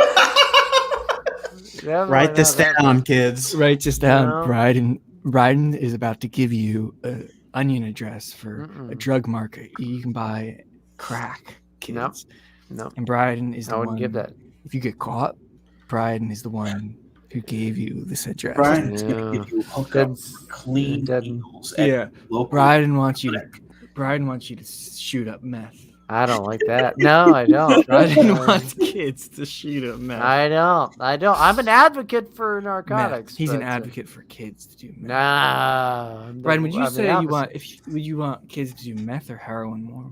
Write this down, kids. Write this down. No. Bryden is about to give you an onion address for Mm-mm. a drug market. You can buy crack, kids. No, And Bryden is I the wouldn't one. give that. If you get caught, Bryden is the one who gave you this address. Brian's Yeah. going to give you hookup That's- clean that- needles. at Yeah. local- Bryden wants you to shoot up meth. I don't like that. No, I don't. Bryden wants kids to shoot him, man. I don't. I'm an advocate for narcotics. Meth. He's an but, advocate for kids to do meth. Nah. Bryden, would you I'm say the you want opposite. would you want kids to do meth or heroin more?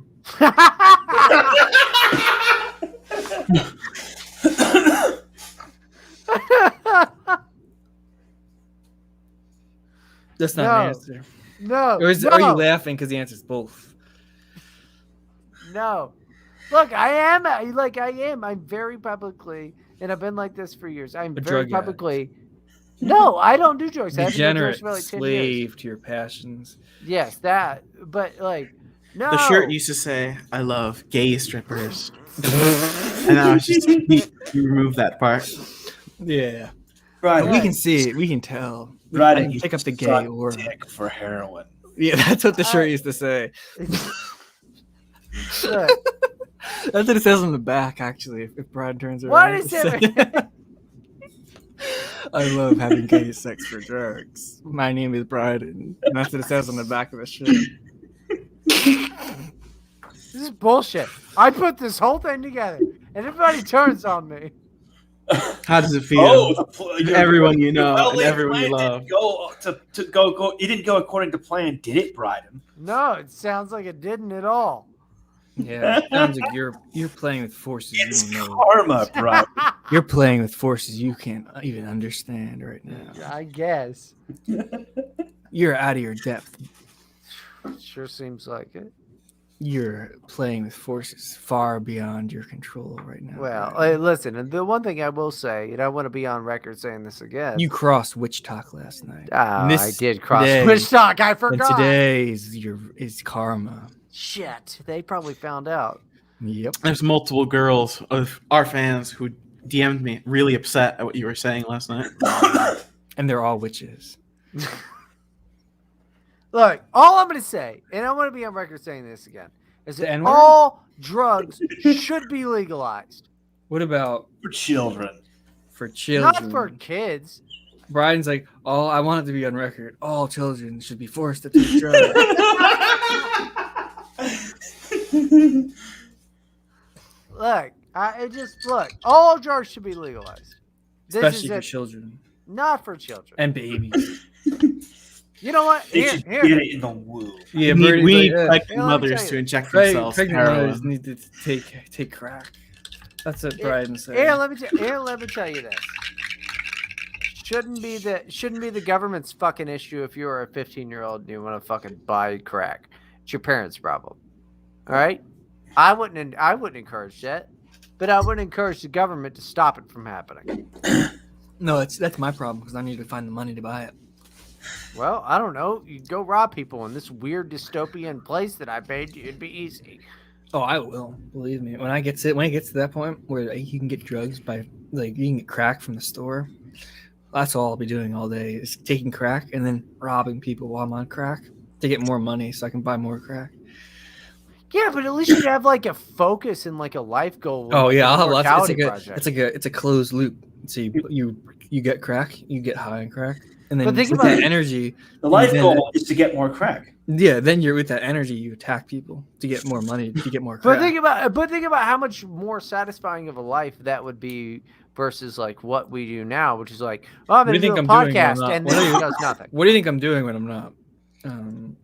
That's not an answer. No. Or are you laughing because the answer is both? No. Look, I am. I'm very publicly, and I've been like this for years. I'm very publicly. No, I don't do drugs. Degenerate, for like 10 slave years. to your passions. Yes, that. But like, no. The shirt used to say, "I love gay strippers," and now it's just you remove that part. Yeah, Right. We can see it. We can tell. Right. I can pick up the gay aura. Dick for heroin. Yeah, that's what the shirt used to say. Look, That's what it says on the back, actually. If Brad turns around, what is it? I love having gay sex for drugs. My name is Bryden. And that's what it says on the back of the shirt. This is bullshit. I put this whole thing together, and everybody turns on me. How does it feel? Everyone you know and everyone you love. Go. It didn't go according to plan, did it, Bryden? No, it sounds like it didn't at all. Yeah, it sounds like you're playing with forces It's you don't know. karma, Bryden. You're playing with forces you can't even understand right now. I guess. You're out of your depth. Sure seems like it. You're playing with forces far beyond your control right now. Well, Bryden. listen, and the one thing I will say, and I want to be on record saying this again. You crossed Witch Talk last night. I did cross today- Witch Talk. I And forgot. today is karma. Shit, they probably found out. Yep. There's multiple girls of our fans who DM'd me really upset at what you were saying last night. And they're all witches. Look, all I'm going to say, and I want to be on record saying this again, is The that N-word? all drugs should be legalized. What about For children. for children? Not for kids. Brian's like, oh, I want it to be on record. All children should be forced to take drugs. Look, all drugs should be legalized. Especially for children not for children. and babies. You know what? They Here, should here. get it in the womb. Yeah, we Birdie's need like, pregnant Hey, let me mothers tell to you. inject themselves with pregnant mothers heroin. need to take crack. That's what Here- Brian said. Here, let me tell you this. Shouldn't be the government's fucking issue if you're a 15-year-old and you want to fucking buy crack. It's your parents' problem. All right? I wouldn't encourage that, but I would encourage the government to stop it from happening. No, that's my problem because I need to find the money to buy it. Well, I don't know. You go rob people in this weird dystopian place that I made. It'd be easy. Oh, I will. Believe me. When it gets to that point where you can get drugs by you can get crack from the store. That's all I'll be doing all day is taking crack and then robbing people while I'm on crack to get more money so I can buy more crack. Yeah, but at least you have like a focus and like a life goal. Oh yeah, I'll have lots. Mortality It's a closed loop. So you get crack, you get high on crack, and then But think with about that it. energy. The life then- goal is to get more crack. Yeah, then you're with that energy. You attack people to get more money, to get more crack. But think about how much more satisfying of a life that would be versus like what we do now, which is like, oh, I'm What do going you to do think a I'm doing when I'm podcast not- and what then are it you- does nothing. What do you think I'm doing when I'm not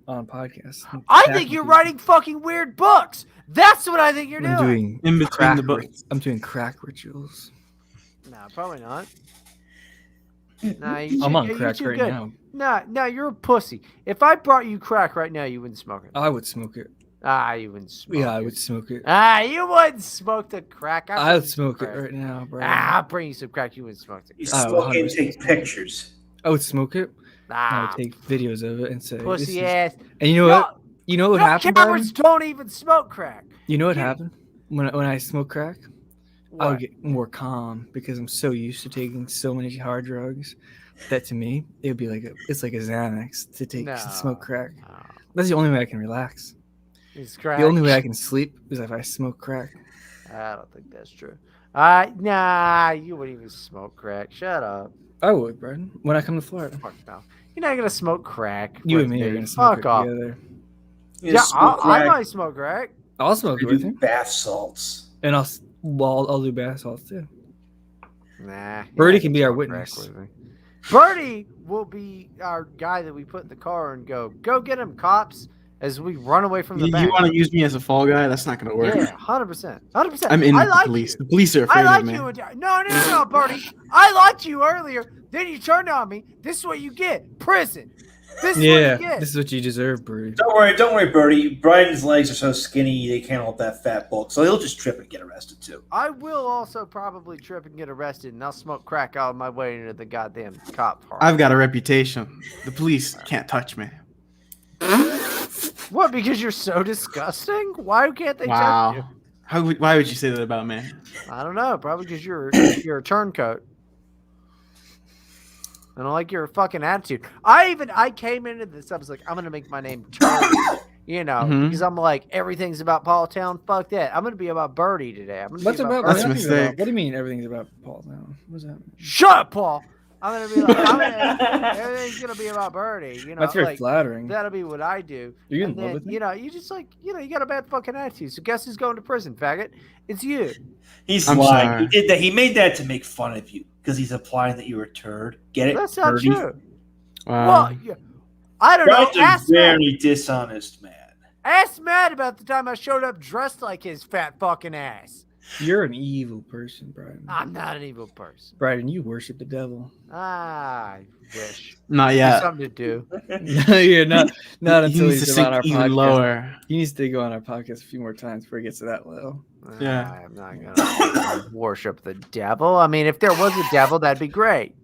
on podcasts? I Attacking think you're people. writing fucking weird books. That's what I think you're I'm doing. doing In between crack. the books. I'm doing crack rituals. No, probably not. I'm on you're crack too right good. now. No, you're a pussy. If I brought you crack right now, you wouldn't smoke it. I would smoke it. You wouldn't smoke it. Yeah, I would smoke it. You wouldn't smoke the crack. I would smoke it right now, bro. I'll bring you some crack. You wouldn't smoke it. You Oh, smoke it and 100%. take pictures. I would smoke it. I would Ah, take videos of it and say, pussy this is- ass. And you know what? You know what No, happened, Brian? cowards don't even smoke crack. You know what You- happened when I smoke crack? I What? would get more calm because I'm so used to taking so many hard drugs that to me it would be it's like a Xanax to smoke crack. No, That's the only way I can relax. it's crack. The only way I can sleep is if I smoke crack. I don't think that's true. Nah, you wouldn't even smoke crack. Shut up. I would, Brian, when I come to Florida. Fuck no. You're not gonna smoke crack. You with and me are me. gonna smoke Fuck it off. together. You Yeah, smoke I crack. might smoke crack. I'll smoke I with do you. bath salts. And I'll do bath salts too. Nah. Birdy can be our witness. Birdy will be our guy that we put in the car and go get him, cops, as we run away from the You bank. want to use me as a fall guy? That's not going to work. Yeah, 100%. 100%. I'm in I with like the police. You. The police are afraid I like of me. you. No, Birdy. I liked you earlier. Then you turned on me. This is what you get. Prison. This is what you get. This is what you deserve, Birdy. Don't worry, Birdie. Bryden's legs are so skinny they can't hold that fat bulk, so he'll just trip and get arrested too. I will also probably trip and get arrested, and I'll smoke crack all my way into the goddamn cop car. I've got a reputation. The police can't touch me. What? Because you're so disgusting? Why can't they touch you? Why would you say that about me? I don't know. Probably because you're a turncoat. I don't like your fucking attitude. I came into this. I was like, I'm gonna make my name Turd, because I'm like everything's about Paul Town. Fuck that. I'm gonna be about Birdy today. I'm gonna What's be about? That's a nothing's mistake. about- What do you mean everything's about Paul Town? What's that? Shut up, Paul. I'm gonna be like, everything's gonna be about Birdy. That's very like, flattering. that'll be what I do. You're in And love then, with me? you just like, you got a bad fucking attitude. So guess who's going to prison, faggot? It's you. He's I'm lying. sorry. He did that. He made that to make fun of you because he's implying that you're a turd. Get it? That's not Birdie? true. Wow. Well, yeah, I don't know. Bryden's a very dishonest man. Ask Matt about the time I showed up dressed like his fat fucking ass. You're an evil person, Bryden. I'm not an evil person. Bryden, you worship the devil. I wish. Not There's yet. something to do. You're not He until needs to he's sink on our even podcast. lower. He needs to go on our podcast a few more times before he gets to that level. Yeah. I'm not gonna worship the devil. I mean, if there was a devil, that'd be great.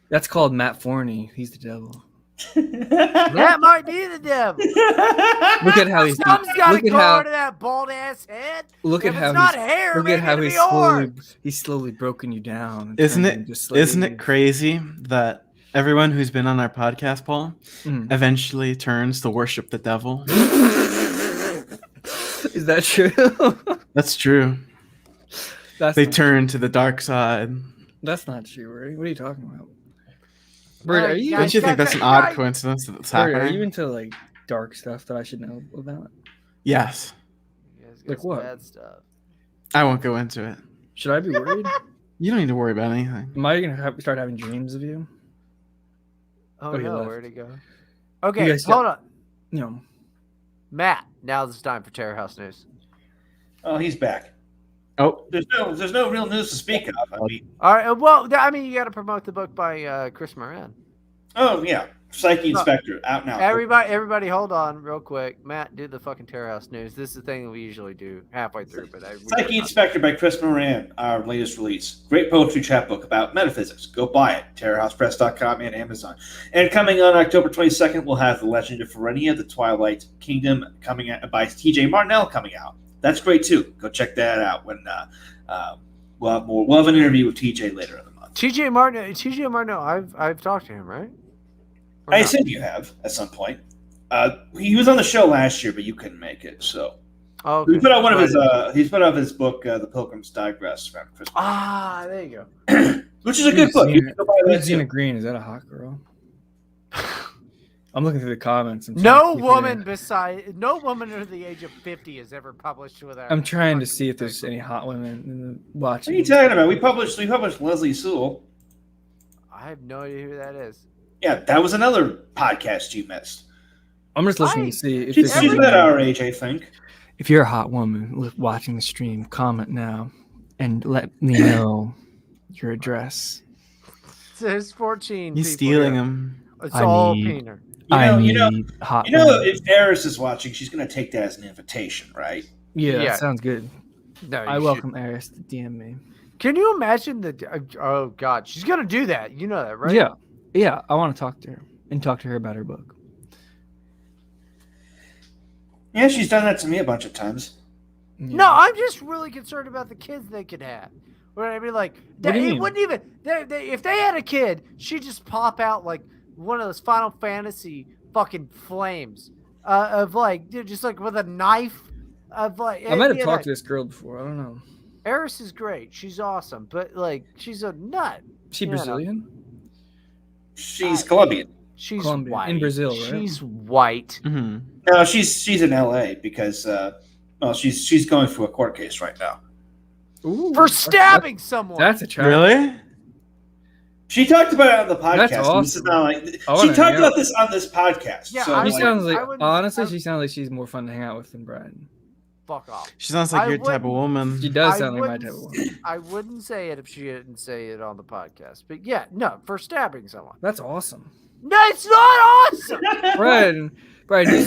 That's called Matt Forney. He's the devil. That might be the devil. Look at how he's. Something's got to Look at go how. into that bald ass head. Look If at how it's not he's. hair, Look maybe at how it'll be he's slowly broken you down. and Isn't turned you it? into slave. Isn't it crazy that everyone who's been on our podcast, Paul, eventually turns to worship the devil? Is that true? That's true. That's They not, turn to the dark side. That's not true, Birdy. What are you talking about? Birdy, are you? guys, Don't you think that's an odd coincidence that's Birdy, happening? are you into like dark stuff that I should know about? Yes. You guys got Like some what? bad stuff. I won't go into it. Should I be worried? You don't need to worry about anything. Am I gonna start having dreams of you? Oh, Oh, he no, left. where'd he go? You Okay, guys hold on. No. Matt, now it's time for Terra House News. Oh, he's back. Oh, There's no real news to speak of. I mean, All right, well, I mean, you got to promote the book by Chris Moran. oh yeah, Psyche Inspector out now. Everybody, hold on real quick. Matt, do the fucking Terra House News. This is the thing that we usually do halfway through, but Psyche Inspector by Chris Moran, our latest release. Great poetry chapbook about metaphysics. Go buy it. TerraHousePress.com and Amazon. And coming on October 22nd, we'll have The Legend of Forney, The Twilight Kingdom coming out by T.J. Martinell coming out. That's great too. Go check that out when we'll have more. We'll have an interview with TJ later in the month. TJ Martinell, I've talked to him, right? Or I not? assume you have at some point. He was on the show last year, but you couldn't make it. So Oh, okay. he put out one of his. He's put out his book, The Pilgrim's Digress, around Christmas. Ah, there you go. Which is a good book. You can go buy that Gina too. Green, is that a hot girl? I'm looking through the comments. No woman under the age of 50 has ever published without. I'm trying to see if there's any hot women in the What watching. are you talking about? We published Leslie Sewell. I have no idea who that is. Yeah, that was another podcast you missed. I'm just listening to see if She's there's about our age, I think. If you're a hot woman watching the stream, comment now and let me know your address. There's 14. he's people stealing here. them. It's I all need- Peener. You know, hot You know, women. if Eris is watching, she's going to take that as an invitation, right? Yeah, Yeah. that sounds good. No, I you welcome Eris to DM me. should- Can you imagine the? Oh God, she's gonna do that. You know that, right? Yeah, I want to talk to her and talk to her about her book. Yeah, she's done that to me a bunch of times. Yeah. No, I'm just really concerned about the kids they could have. What I mean, like, What do you it mean? wouldn't even. If they had a kid, she'd just pop out like one of those Final Fantasy fucking flames of like, dude, just like with a knife. Of like, I might have talked to this girl before. I don't know. Eris is great. She's awesome, but like, she's a nut. Is she You know. Brazilian? She's Colombian. She's Colombian. white. In Brazil, right? She's white. Mm-hmm. No, she's in L.A. because Well, she's going through a court case right now. Ooh, For stabbing someone. That's attractive. Really? She talked about it on the podcast. That's awesome. She talked about this on this podcast. Yeah, so, She sounds like, wouldn't- she sounds like she's more fun to hang out with than Bryden. Fuck off. She sounds like I your type of woman. She does I sound like my wouldn't type of woman. I wouldn't say it if she didn't say it on the podcast. But yeah, no, for stabbing someone. That's awesome. No, it's not awesome. Bryden,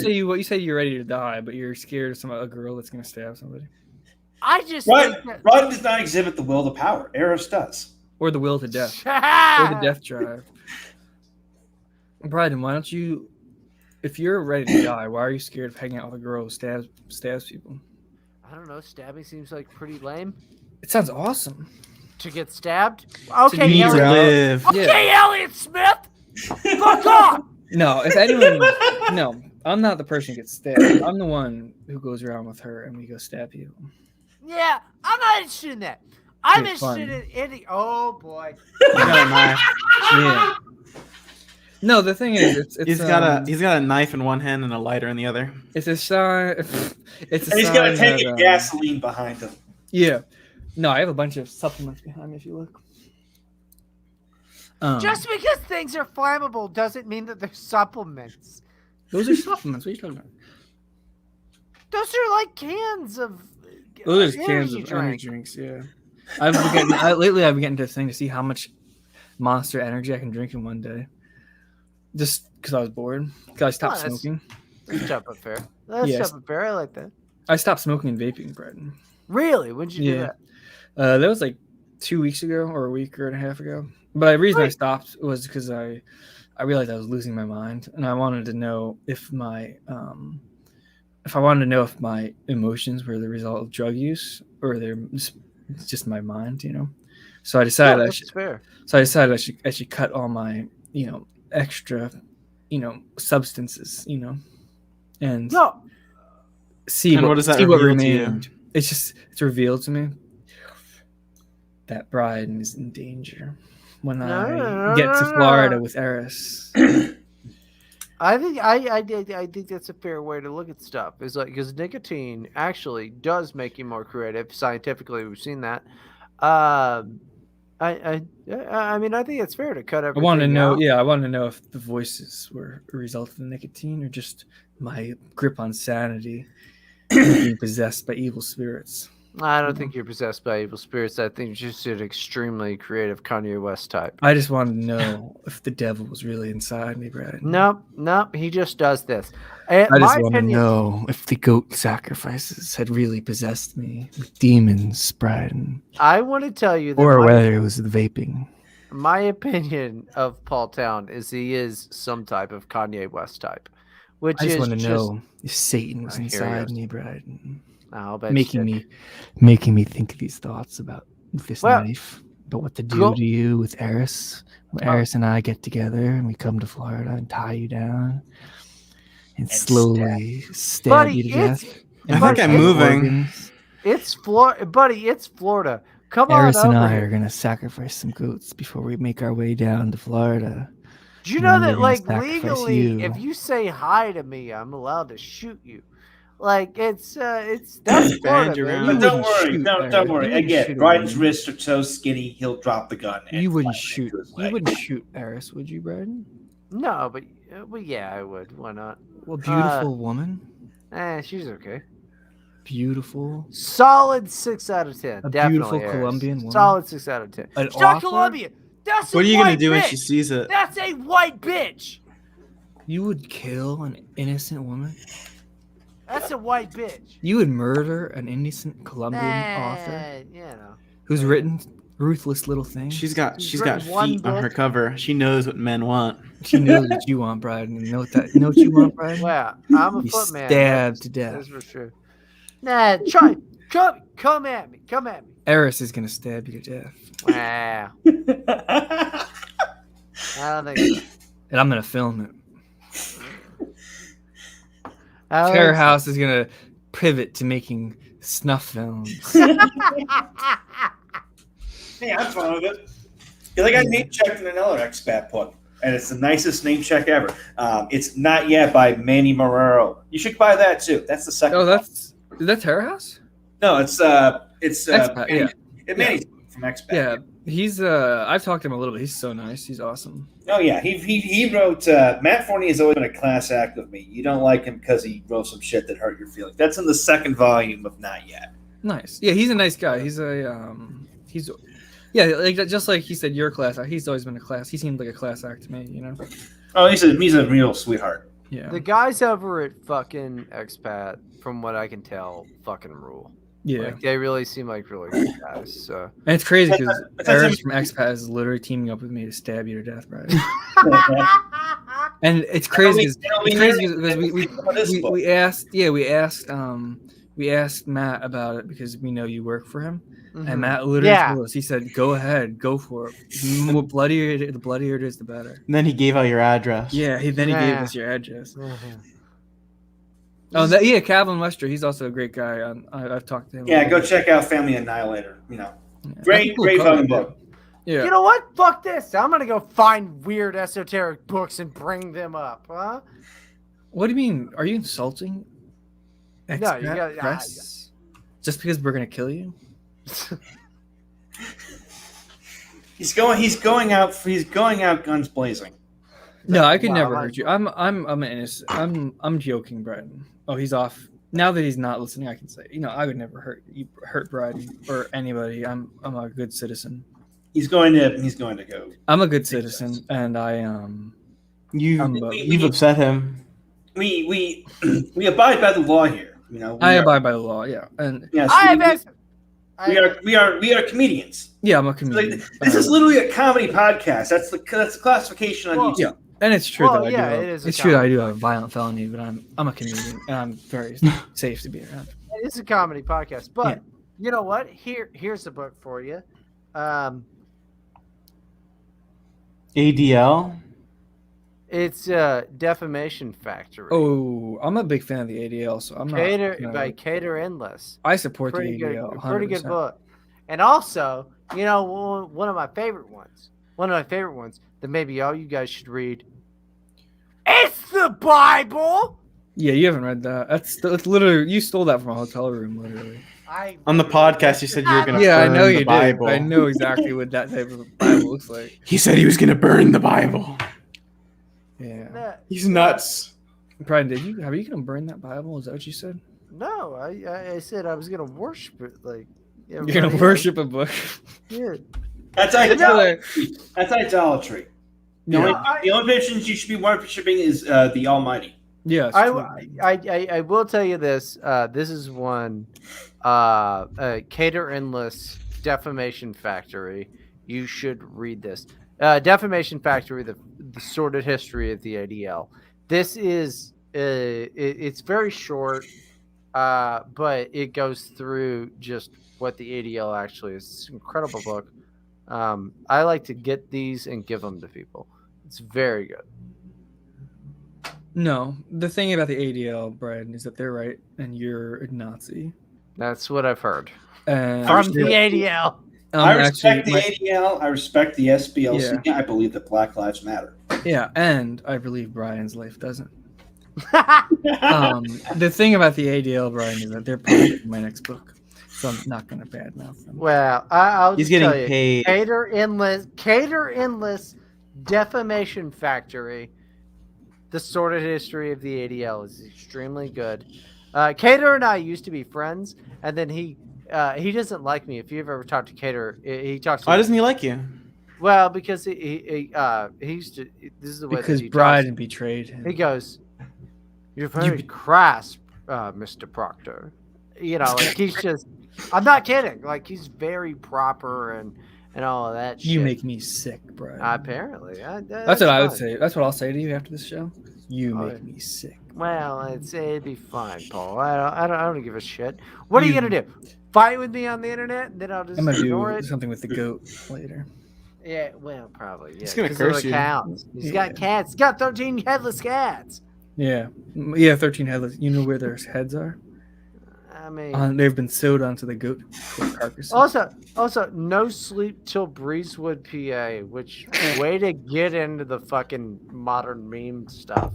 you say you're ready to die, but you're scared of a girl that's gonna stab somebody. I just think that... Bryden does not exhibit the will to power. Eris does. Or the will to death. Or the death drive. Bryden, why don't you, if you're ready to die, why are you scared of hanging out with a girl who stabs people? I don't know. Stabbing seems like pretty lame. It sounds awesome. To get stabbed? Okay, need to Elliot. live. Okay, Elliot Smith. Fuck off. No, if anyone, no, I'm not the person who gets stabbed. I'm the one who goes around with her and we go stab people. Yeah, I'm not interested in that. I'm It's interested fun. in any. Oh boy. Yeah. No, the thing is, He's got a knife in one hand and a lighter in the other. It's a sign. It's a And he's sign got a tank that, of gasoline behind him. Yeah. No, I have a bunch of supplements behind me if you look. Just because things are flammable doesn't mean that they're supplements. Those are supplements. What are you talking about? Those are like cans of. Those are cans of energy drinks. Yeah. Lately I've been getting to this thing to see how much Monster Energy I can drink in one day. Just because I was bored. Because I stopped smoking. That's jumping fair. That's jumping fair. I like that. I stopped smoking and vaping, Bryden. Really? When did you do that? That was like 2 weeks ago or a week and a half ago. But the reason I stopped was because I realized I was losing my mind, and I wanted to know if my emotions were the result of drug use or they're just my mind, you know. So I decided I should cut all my, extra, substances, and see what does that see what reveal to you? remained. It's revealed to me that Bryden is in danger when I get to Florida with Eris. I think that's a fair way to look at stuff. Is like because nicotine actually does make you more creative. Scientifically, we've seen that. I mean, I think it's fair to cut everything. I want to know. out. Yeah, I want to know if the voices were a result of the nicotine or just my grip on sanity being possessed by evil spirits. I don't think you're possessed by evil spirits. I think you're just an extremely creative Kanye West type. I just wanted to know if the devil was really inside me, Brad. Nope. He just does this. I just want to know if the goat sacrifices had really possessed me with demons, Bryden. I want to tell you that or whether it was the vaping. My opinion of Paul Town is he is some type of Kanye West type. I just want to know if Satan was inside me, Bryden. I'll bet making me think these thoughts about this knife, about what to do to you with Eris. When Eris and I get together and we come to Florida and tie you down and slowly stab you to death. I think I'm moving. It's Florida, buddy. It's Florida. Come Eris on over and I here. are gonna sacrifice some goats before we make our way down to Florida. Do you know that, like, sacrifice legally, if you say hi to me, I'm allowed to shoot you. Like, that's Florida, man. But don't worry. Again, Bryden's wrists are so skinny, he'll drop the gun. You wouldn't shoot. You wouldn't shoot Eris, would you, Bryden? No, but yeah, I would. Why not? Well, beautiful woman. She's okay. Beautiful. Solid 6 out of 10. A Definitely beautiful Eris. Colombian woman. Solid 6 out of 10. An She's not author? Colombian. That's What a are you gonna white do when bitch. she sees it? That's a white bitch. You would kill an innocent woman? That's a white bitch. You would murder an innocent Colombian author who's written ruthless little things? She's got written one feet on her book. cover. She knows what men want. She knows what you want, Bryden. You know what you want, Bryden? Wow, I'm a You footman. stabbed to death. That's for sure. Nah, come at me. Come at me. Eris is gonna stab you to death, Wow. I don't think so. and I'm gonna film it. I Terra don't House is gonna pivot to making snuff films. Hey, I'm fine with it. Yeah, like I name checked in another expat book, and it's the nicest name check ever. It's Not Yet by Manny Marrero. You should buy that too. That's the second. Oh, that's Is that Terra House? No, it's Expat, yeah. Manny's from Expat. Yeah, he's I've talked to him a little bit. He's so nice. He's awesome. Oh yeah, he wrote. Matt Forney has always been a class act with me. You don't like him because he wrote some shit that hurt your feelings. That's in the second volume of Not Yet. Nice. Yeah, he's a nice guy. He's like just like he said, your class act. He's always been a class. He seemed like a class act to me, you know. Oh, he's a real sweetheart. Yeah. The guys over at fucking Expat, from what I can tell, fucking rule. Yeah. Like, they really seem like really good guys. So. And it's crazy because Eris from Expat is literally teaming up with me to stab you to death, right? And it's crazy because we asked Matt about it because we know you work for him. Mm-hmm. And Matt literally told us, he said, "Go ahead, go for it. The bloodier it is, the better." And then he gave out your address. Yeah, he gave us your address. Mm-hmm. Oh, Calvin Wester. He's also a great guy. I've talked to him. Yeah, go check out Family Annihilator. You know, great fucking book. Yeah. You know what? Fuck this. I'm gonna go find weird esoteric books and bring them up. Huh? What do you mean? Are you insulting? No, you got press? Just because we're gonna kill you. He's going out guns blazing. No, I could never hurt you. I'm innocent. I'm joking, Bryden. Oh, he's off. Now that he's not listening, I can say, I would never hurt Bryden or anybody. I'm a good citizen. He's going to go. I'm a good citizen, and you've upset him. We abide by the law here. I abide by the law. Yeah, and yes, we are comedians. Yeah, I'm a comedian. This is literally a comedy podcast. That's the classification on YouTube. Yeah, and it's true that I do have a violent felony, but I'm a comedian and I'm very safe to be around. It is a comedy podcast, but you know what? Here's a book for you. ADL. It's Defamation Factory. Oh, I'm a big fan of the ADL, so I'm by Cater Endless. I support the ADL. Pretty good book. And also, one of my favorite ones that maybe all you guys should read. It's the Bible. Yeah, you haven't read that. That's literally, you stole that from a hotel room, literally. On the podcast, you said you were going to burn I know you the Bible. did. I know exactly what that type of Bible looks like. He said he was going to burn the Bible. Yeah. He's nuts. Brian, are you going to burn that Bible? Is that what you said? No, I said I was going to worship it. You're going to worship a book? Yeah. That's idolatry. That's idolatry. The only person you should be worshiping is the Almighty. Yes. I will tell you this. This is one Cater Endless Defamation Factory. You should read this. Defamation Factory, the sordid history of the ADL. This is it's very short, but it goes through just what the ADL actually is. It's an incredible book. I like to get these and give them to people. It's very good. No, the thing about the ADL, Brian, is that they're right and you're a Nazi. That's what I've heard. From the ADL. I respect the ADL. I respect the SBLC. Yeah. I believe that Black Lives Matter. Yeah, and I believe Brian's life doesn't. The thing about the ADL, Brian, is that they're probably my next book, so I'm not going to badmouth them. Well, I'll He's just getting tell you, paid. Cater Endless Defamation Factory. The sordid history of the ADL is extremely good. Cater and I used to be friends, and then he doesn't like me. If you've ever talked to Cater, he talks to Why me. doesn't he like you? Well, because he used to. This is the way because that he Bryden betrayed him. He goes, "You're very crass, Mr. Proctor." He's just. I'm not kidding. He's very proper and all of that. You shit. make me sick, Bryden. Apparently, that's what I would say. That's what I'll say to you after this show. You make me sick. Well, it'd be fine, Paul. I don't give a shit. What are you gonna do? Fight with me on the internet, and then I'll just ignore it. Something with the goat later. Yeah, well, probably. Yeah, he's gonna curse you. He's got cats. He's got 13 headless cats. Yeah, 13 headless. You know where their heads are? I mean, they've been sewed onto the goat carcasses. Also, no sleep till Breezewood, PA. Which way to get into the fucking modern meme stuff?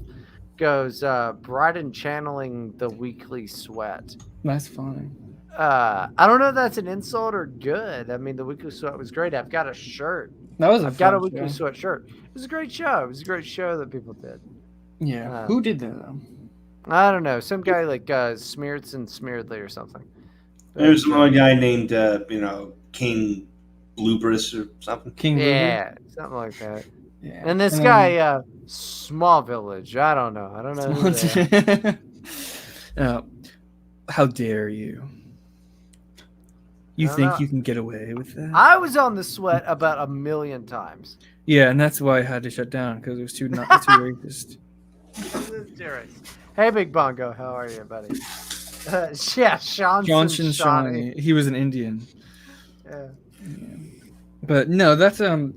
goes, Bryden channeling the weekly sweat. That's funny. I don't know if that's an insult or good. I mean, the weekly sweat was great. I've got a shirt. I've got a weekly sweat shirt. It was a great show. It was a great show that people did. Yeah. Who did that though? I don't know. Some guy like Smearedly or something. There's another guy named King Bluebrus or something. Yeah, something like that. Yeah. And this guy, Small Village. I don't know. Who they are. How dare you? You think you can get away with that? I was on the sweat about 1 million times. Yeah, and that's why I had to shut down because it was too racist. Hey, Big Bongo, how are you, buddy? Yeah, Johnson Shawnee. He was an Indian. Yeah. But no, that's that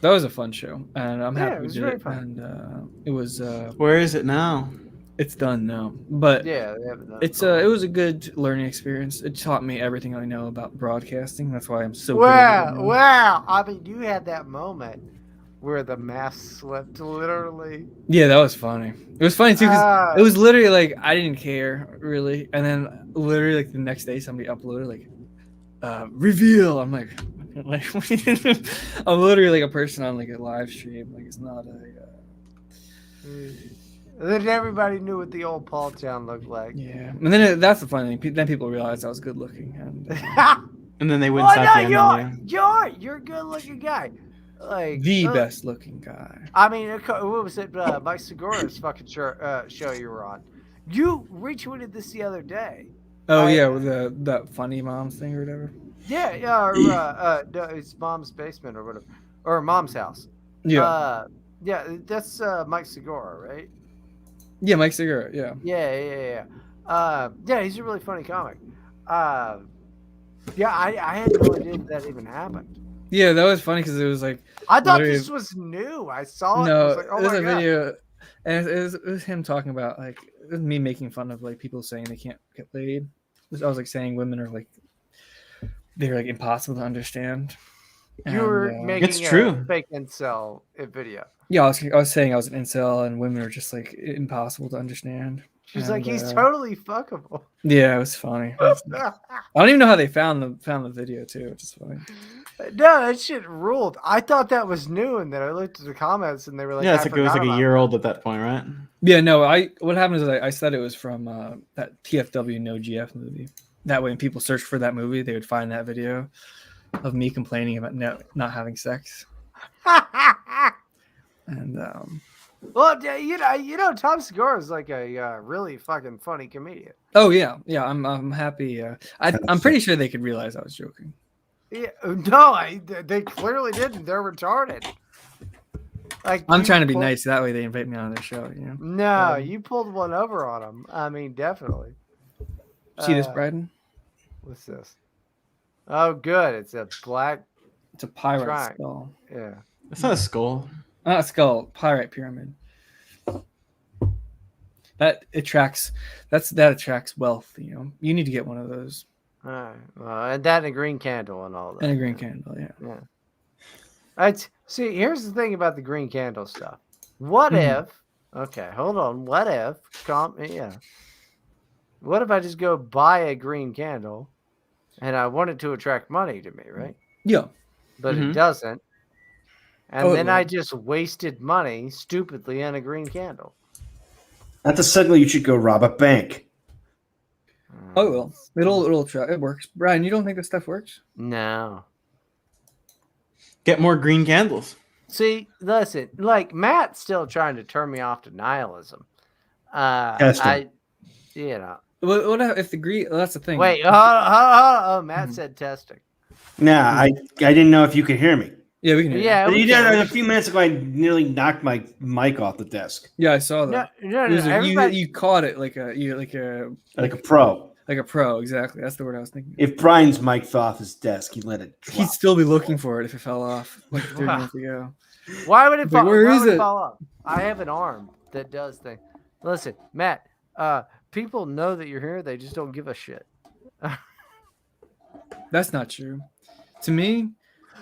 was a fun show, and I'm happy we did it. Fun. And it was. Where is it now? It's done now, but yeah, they haven't done it was a good learning experience. It taught me everything I know about broadcasting. That's why I'm so. Wow! I mean, you had that moment where the mask slipped, literally. Yeah, that was funny. It was funny too because it was literally like I didn't care really, and then literally like the next day somebody uploaded like reveal. I'm like I'm literally like a person on like a live stream. Like it's not a. And then everybody knew what the old Paul Town looked like. Yeah, and then that's the funny thing. Then people realized I was good looking, and then they wouldn't stop you're a good looking guy. Like the best looking guy. I mean, what was it? Mike Segura's fucking show you were on. You retweeted this the other day. Oh yeah, with that funny moms thing or whatever. Yeah, or it's mom's basement or whatever, or mom's house. Yeah. Yeah, that's Mike Segura, right? Yeah, Mike Segura. Yeah. Yeah, he's a really funny comic. Yeah, I had no idea that even happened. Yeah, that was funny because it was like I thought this was new. I saw it. No, I was like, oh it was my a God. video, and it was him talking about like it was me making fun of like people saying they can't get laid. I was like saying women are like they're like impossible to understand. You were making it's true. Fake incel video. Yeah, I was saying I was an incel and women are just like impossible to understand. She's like, he's totally fuckable. Yeah, it was funny. I don't even know how they found the video too, which is funny. No, that shit ruled. I thought that was new, and then I looked at the comments, and they were like, "Yeah, it was like a year old at that point, right?" Yeah, no. What happened is I said it was from that TFW No GF movie. That way, when people search for that movie, they would find that video of me complaining about not having sex. And well, you know, Tom Segura is like a really fucking funny comedian. Oh yeah, I'm happy. I'm pretty sure they could realize I was joking. Yeah, no, they clearly didn't. They're retarded. Like I'm trying to be nice. That way they invite me on their show. You know. No, you pulled one over on them. I mean, definitely. See this, Bryden? What's this? Oh, good. It's a black. It's a pirate skull. Yeah. It's not a skull. Not a skull. Pirate pyramid. That attracts wealth. You know, you need to get one of those. All right. And that and a green candle and all that. And a green candle, yeah. See, here's the thing about the green candle stuff. What if? Okay, hold on. What if? What if I just go buy a green candle, and I want it to attract money to me, right? Yeah. But it doesn't. And then I just wasted money stupidly on a green candle. That's a signal you should go rob a bank. Oh well, it'll try. It works. Brian, you don't think this stuff works? No. Get more green candles. See, listen, like Matt's still trying to turn me off to nihilism. Testing. What if the green? Well, that's the thing. Wait, Matt said testing. Nah, I didn't know if you could hear me. Yeah, we can hear you. Yeah, You did a few minutes ago. I nearly knocked my mic off the desk. Yeah, I saw that. No, you caught it like a pro. Like a pro, exactly. That's the word I was thinking. If Brian's mic fell off his desk, he let it drop. He'd still be looking for it if it fell off like 30 minutes ago. Why would it fall? Where is it? Fall off? I have an arm that does things. Listen, Matt. People know that you're here. They just don't give a shit. That's not true. To me,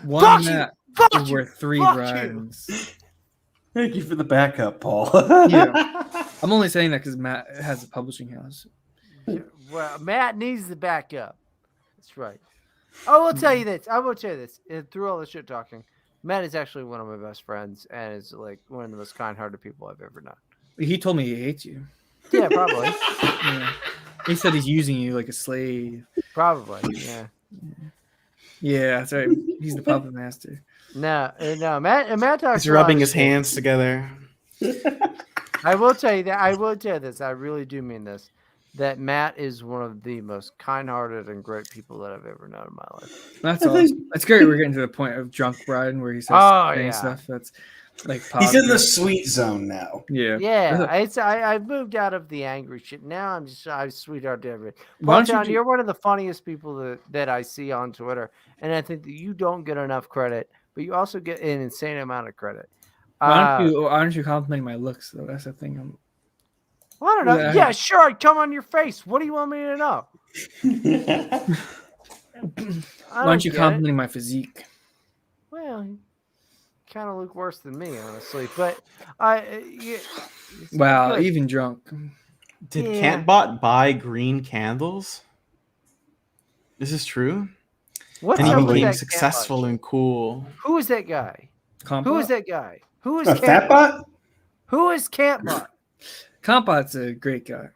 one Matt is worth 3 Bryans. Thank you for the backup, Paul. Yeah. I'm only saying that because Matt has a publishing house. Well, Matt needs the backup. That's right. I will tell you this. Through all the shit talking, Matt is actually one of my best friends and is like one of the most kind-hearted people I've ever known. He told me he hates you. Yeah, probably. Yeah. He said he's using you like a slave. Probably, yeah. Yeah, that's right. He's the puppet master. No, Matt talks. He's rubbing his hands together. I will tell you that. I will tell you this. I really do mean this. That Matt is one of the most kind-hearted and great people that I've ever known in my life. That's awesome. That's great. We're getting to the point of drunk Bryden where he says stuff that's like he's in the sweet zone now. Yeah. I've moved out of the angry shit. Now I'm sweetheart to everybody. Paul Town, you're one of the funniest people that I see on Twitter, and I think that you don't get enough credit, but you also get an insane amount of credit. Why aren't you complimenting my looks though? That's the thing. I don't know. Yeah, sure. I'd come on your face. What do you want me to know? Why aren't you complimenting my physique? Well, you kind of look worse than me, honestly. But wow, even drunk. Did Cantbot buy green candles? This is true. What's and he up with became that successful and cool. Who is that guy? Who is that guy? Who is Fatbot? Who is Cantbot? Compot's a great guy.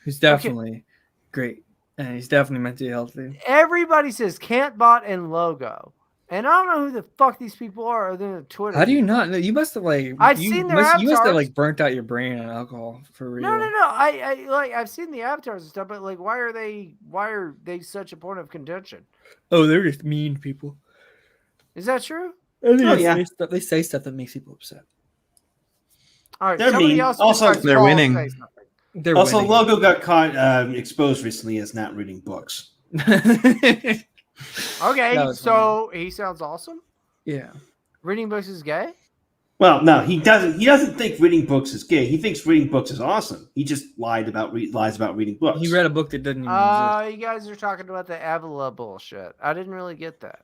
He's definitely great. And he's definitely mentally healthy. Everybody says Cantbot and Logo. And I don't know who the fuck these people are other than Twitter. How do you not know? You must have I've seen their avatars. You must have like burnt out your brain on alcohol for real. No. I've seen the avatars and stuff, but like why are they such a point of contention? Oh, they're just mean people. Is that true? They say stuff that makes people upset. All right, they're mean. Also, they're winning. Winning. Logo got caught exposed recently as not reading books. Okay, so he sounds awesome. Yeah, reading books is gay. Well, no, he doesn't. He doesn't think reading books is gay. He thinks reading books is awesome. He just lies about reading books. He read a book that doesn't even exist. You guys are talking about the Avila bullshit. I didn't really get that.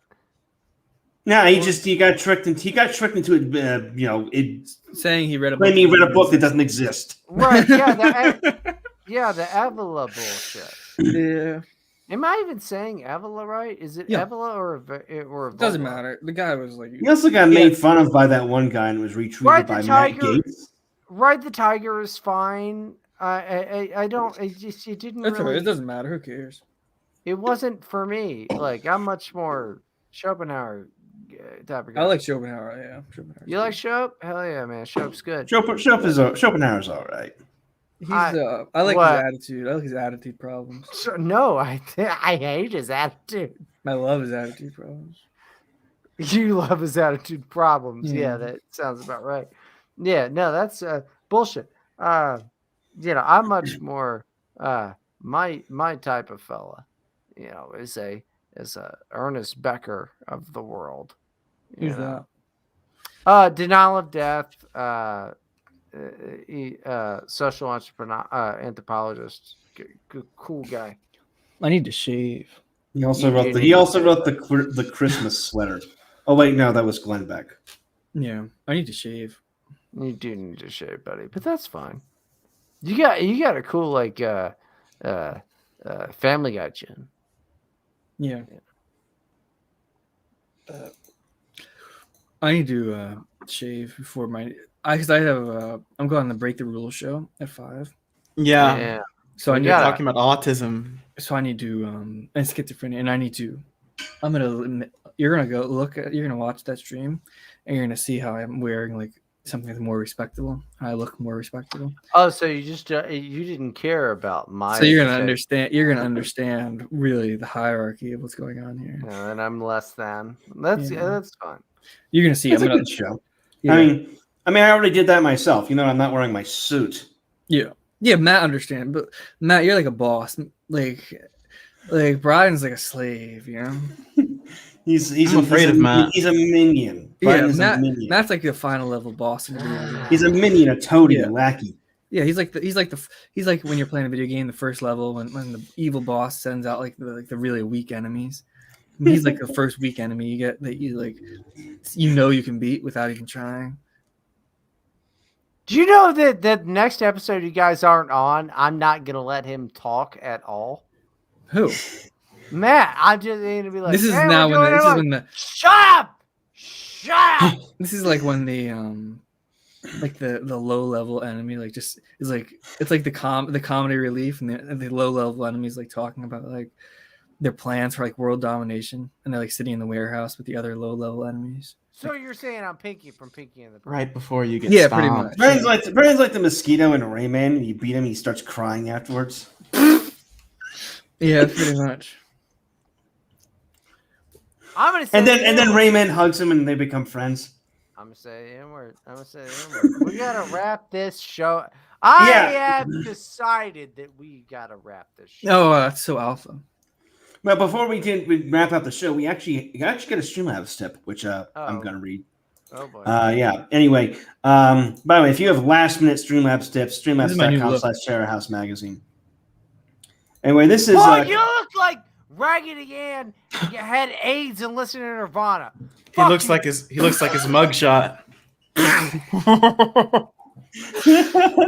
No, he got tricked into it. Saying he read a book. Claiming he read a book that doesn't exist. Right? Yeah. The Avila bullshit. Yeah. Am I even saying Avila right? Is it Avila or it doesn't matter. The guy was like. He also got made fun of by that one guy and was retweeted by Matt Gates. Ride the Tiger is fine. I don't. It didn't. That's really, right. It doesn't matter. Who cares? It wasn't for me. Like I'm much more Schopenhauer type of guy. I like Schopenhauer. Yeah, You like Schoep? Hell yeah, man. Schoep's good. Schopenhauer's all right. I like his attitude. I like his attitude problems. No, I hate his attitude. I love his attitude problems. You love his attitude problems. Yeah, that sounds about right. Yeah, no, that's bullshit. I'm much more my type of fella. Is a Ernest Becker of the world. Who's that? Denial of death. Social entrepreneur, anthropologist, cool guy. I need to shave. He also wrote the Christmas sweater. Oh wait, no, that was Glenn Beck. Yeah, I need to shave. You do need to shave, buddy, but that's fine. You got a cool Family Guy chin. Yeah. I need to shave before because I have I'm going on the Break the Rules show at 5. Yeah. So I need talking about autism. So I need to and schizophrenia, and I need to. You're gonna watch that stream, and you're gonna see how I'm wearing like something that's more respectable. I look more respectable. Oh, so you just you didn't care about my. So you're gonna understand. You're gonna understand really the hierarchy of what's going on here. And I'm less than. That's fine. You're gonna see. It's a good show. Yeah. I mean, I already did that myself. I'm not wearing my suit. Yeah, Matt understand, but Matt, you're like a boss. Like Brian's like a slave. He's afraid of Matt. He's a minion. Matt's like the final level boss. He's a minion, a toady, a lackey. Yeah, he's like when you're playing a video game, the first level when the evil boss sends out like the really weak enemies. He's like the first weak enemy you get that you can beat without even trying. Do you know that the next episode you guys aren't on, I'm not gonna let him talk at all? Who? Matt, I'm just gonna be like, This is hey, now when this is when the shut up! Shut up! this is like when the like the low level enemy like just is like it's like the comedy relief and the low level enemies like talking about like their plans for like world domination and they're like sitting in the warehouse with the other low level enemies. So you're saying I'm Pinky from Pinky and the Brain. Right before you get Yeah, stomped. pretty much. Brandon's like the mosquito in Rayman. You beat him, he starts crying afterwards. Yeah, pretty much. I'm gonna say And then Rayman hugs him and they become friends. I'm gonna say the N-word. We gotta wrap this show. I have decided that we gotta wrap this show. Oh, that's so alpha. But before we wrap up the show, we actually get a Streamlabs tip, which I'm gonna read. Oh boy. Yeah. Anyway, by the way, if you have last minute Streamlabs tips, streamlabs.com/Terra House magazine. Anyway, this is. You look like Raggedy Ann had AIDS and listened to Nirvana. He looks like his mugshot.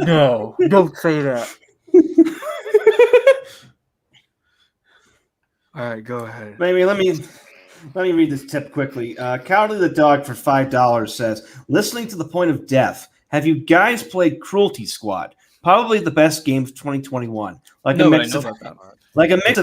No, don't say that. All right, go ahead. Maybe let me read this tip quickly. Cowardly the Dog for $5 says, listening to the point of death. Have you guys played Cruelty Squad? Probably the best game of 2021. Like a mix of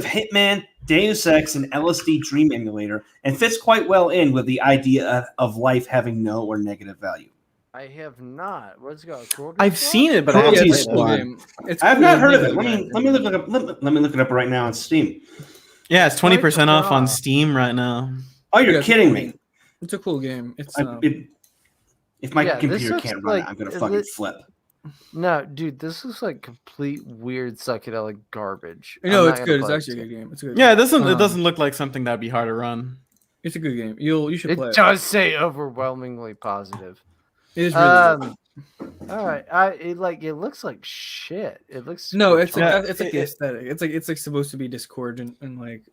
Hitman, Deus Ex, and LSD Dream Emulator, and fits quite well in with the idea of life having no or negative value. I have not. What's it called? Cruelty I've Squad? seen it, but I haven't Cruelty played Squad. it. I've not heard of it. Let me look it up right now on Steam. Yeah, it's 20% off on Steam right now. Oh, you're kidding me! It's a cool game. It's if my computer can't run it, I'm gonna fucking flip. No, dude, this is like complete weird psychedelic garbage. No, it's good. It's actually a good game. It's a good. Yeah, game. it doesn't look like something that'd be hard to run. It's a good game. You should play it. It does say overwhelmingly positive. It is really good. All right, it looks like shit. It looks it's like the aesthetic. It's like supposed to be discordant and like.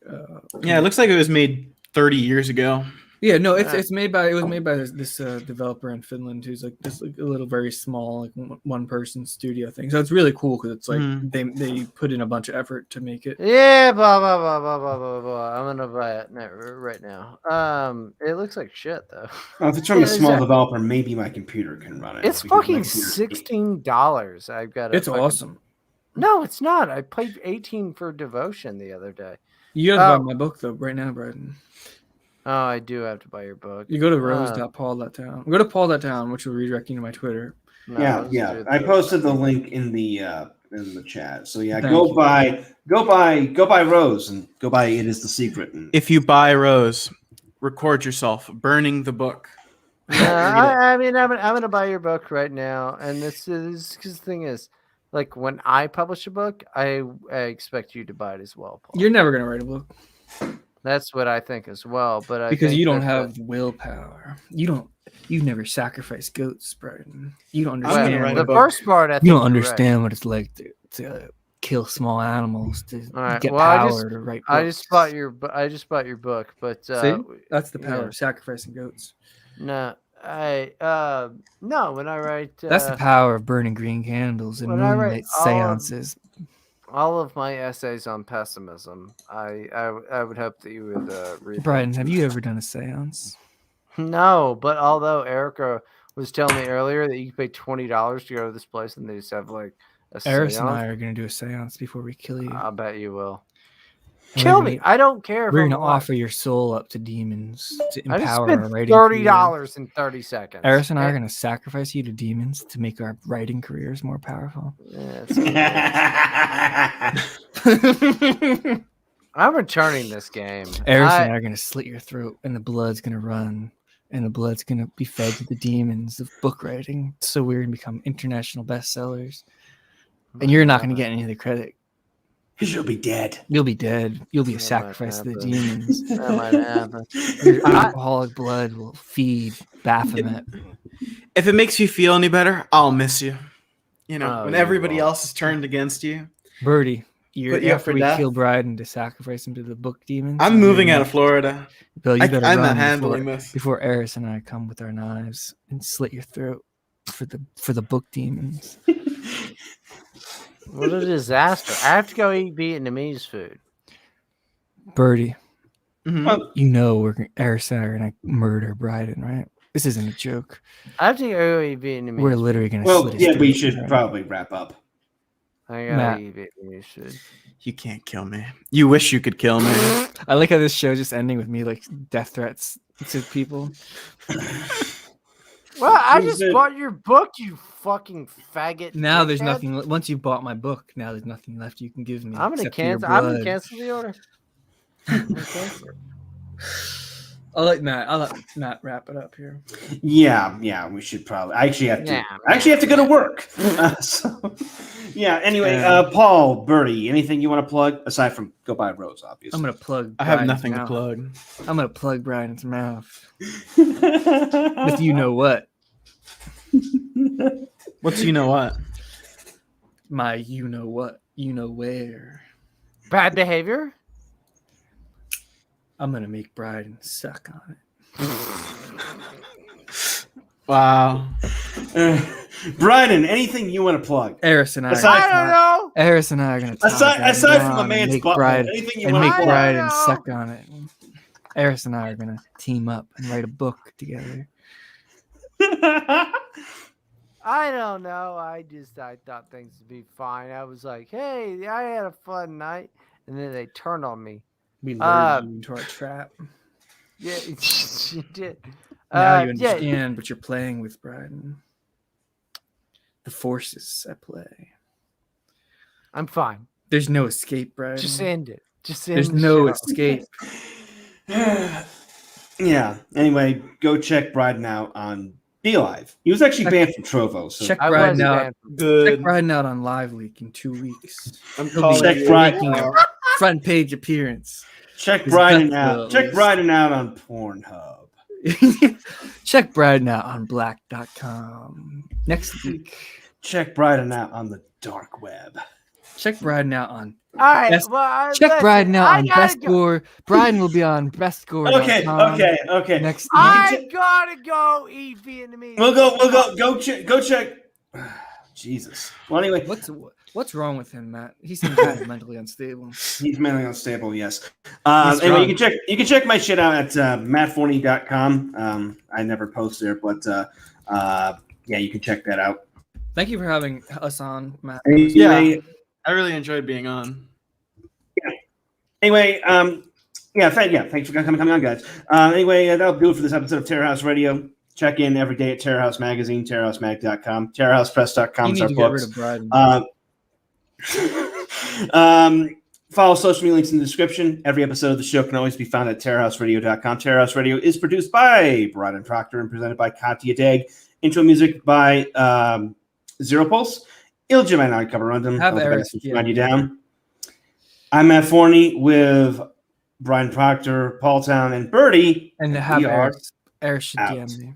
Yeah, it looks like it was made 30 years ago. Yeah, no, it was made by this developer in Finland who's like this like a little very small like one person studio thing. So it's really cool because it's like they put in a bunch of effort to make it. Yeah, blah blah blah blah blah blah blah. I'm gonna buy it right now. It looks like shit though. Oh, if it's from a small developer, maybe my computer can run it. It's fucking $16. I've got it. It's awesome. No, it's not. I paid $18 for Devotion the other day. You have to buy my book though right now, Bryden. Oh, I do have to buy your book. You go to rose.paul.town. Go to paul.town, which will redirect you to my Twitter. No, yeah. I posted the link in the chat. So yeah, go buy Rose and go buy It Is the Secret. If you buy Rose, record yourself burning the book. I mean, I'm gonna buy your book right now, and this is because the thing is, like when I publish a book, I expect you to buy it as well, Paul. You're never gonna write a book. That's what I think as well, but because you don't have willpower. You've never sacrificed goats, Bryden. You don't understand. The first part, I think you don't understand what it's like to kill small animals to get power to write books. I just bought your book, but see, that's the power of sacrificing goats. No, when I write, that's the power of burning green candles and moonlight seances. All of my essays on pessimism, I would hope that you would read. Bryden, have you ever done a seance? No, but although Erica was telling me earlier that you can pay $20 to go to this place and they just have like a Eris and I are going to do a seance before we kill you. I bet you will. Kill me. I don't care. We're going to offer your soul up to demons to empower our writing $30 in 30 seconds. Eris and I are going to sacrifice you to demons to make our writing careers more powerful. I'm returning this game. Eris and I are going to slit your throat, and the blood's going to run, and the blood's going to be fed to the demons of book writing. So we're going to become international bestsellers, and you're not going to get any of the credit. Because you'll be dead. You'll be dead. You'll be a sacrifice to the demons. That might happen. Your alcoholic blood will feed Baphomet. If it makes you feel any better, I'll miss you. You know, when everybody else is turned against you. Birdie, after we kill Bryden to sacrifice him to the book demons. I'm moving out of Florida. Bill, you better I'm run not handling this. before Eris and I come with our knives and slit your throat. for the book demons. What a disaster! I have to go eat Vietnamese food. Birdie, Mhm. you know Eris and I are gonna murder Bryden, right? This isn't a joke. I have to go eat Vietnamese. We're literally gonna. Well, slit his yeah, we throat, should right? probably wrap up. I gotta Matt. eat Vietnamese food. You can't kill me. You wish you could kill me. I like how this show just ending with me like death threats to people. Well, I Who's just it? bought your book, you fucking faggot. Now there's dickhead. nothing. Once you bought my book, now there's nothing left you can give me. I'm gonna except for your cancel. I'm gonna blood. cancel the order. I'm gonna cancel it. I'll let Matt wrap it up here. Yeah, we should probably. I actually have to. Yeah. I actually have to go to work. Yeah. Anyway, Paul, Birdie, anything you want to plug aside from go buy Rose? Obviously, I'm gonna plug. I have Bryden's nothing to mouth. plug. I'm gonna plug Bryden's mouth with you know what. What's you know what? My you know what, you know where. Bad behavior. I'm gonna make Bryden suck on it. Wow. Bryden, anything you want to plug? Eris and I. Aside I don't know. Eris and I are gonna Aside from a man's butt, Bryden anything you and want make to plug? Bryden know. suck on it. Eris and I are gonna team up and write a book together. I don't know. I thought things would be fine. I was like, hey, I had a fun night, and then they turned on me. We lured you into our trap. Yeah, you did. Now you yeah. understand what you're playing with, Bryden. The forces at play. I'm fine. There's no escape, Bryden. Just end it. Just end There's the no show. escape. Yeah. Anyway, go check Bryden out on Be Live. He was actually banned from Trovo. So Check I Bryden was out. banned. Check Good. Bryden out on Live Leak in 2 weeks. I'm He'll be calling Check you. Bryden. making a front page appearance. check His Bryden gut out. will Check is- Bryden out on Pornhub. Check Bryden out on black.com next week. Check Bryden out on the dark web. Check Bryden out on All right. Best- well, check listen, Bryden out I on gotta Best go. Score. Bryden will be on bestscore.com. Okay. Next week. I gotta go eat Vietnamese. We'll go check. Jesus. Well, anyway, What's wrong with him, Matt? He seems kind of mentally unstable. he's mentally unstable. Yes. He's Anyway, drunk. you can check my shit out at mattforney.com. I never post there, but yeah, you can check that out. Thank you for having us on, Matt. Anyway, I really enjoyed being on. Anyway, thanks for coming on, guys. Anyway, that'll do it for this episode of Terra House Radio. Check in every day at Terra House Magazine, terrahousemag.com, terrahousepress.com. You is need our to get books. rid of Bryden. Follow social media links in the description. Every episode of the show can always be found at terrahouseradio.com. Terra House Radio is produced by Bryden Proctor and presented by Katya Dag. Intro music by Zero Pulse. Ilja might not cover random. Have Eris, Run you down. I'm Matt Forney with Bryden Proctor, Paul Town and Birdy. And have we are Eris should out. DM me.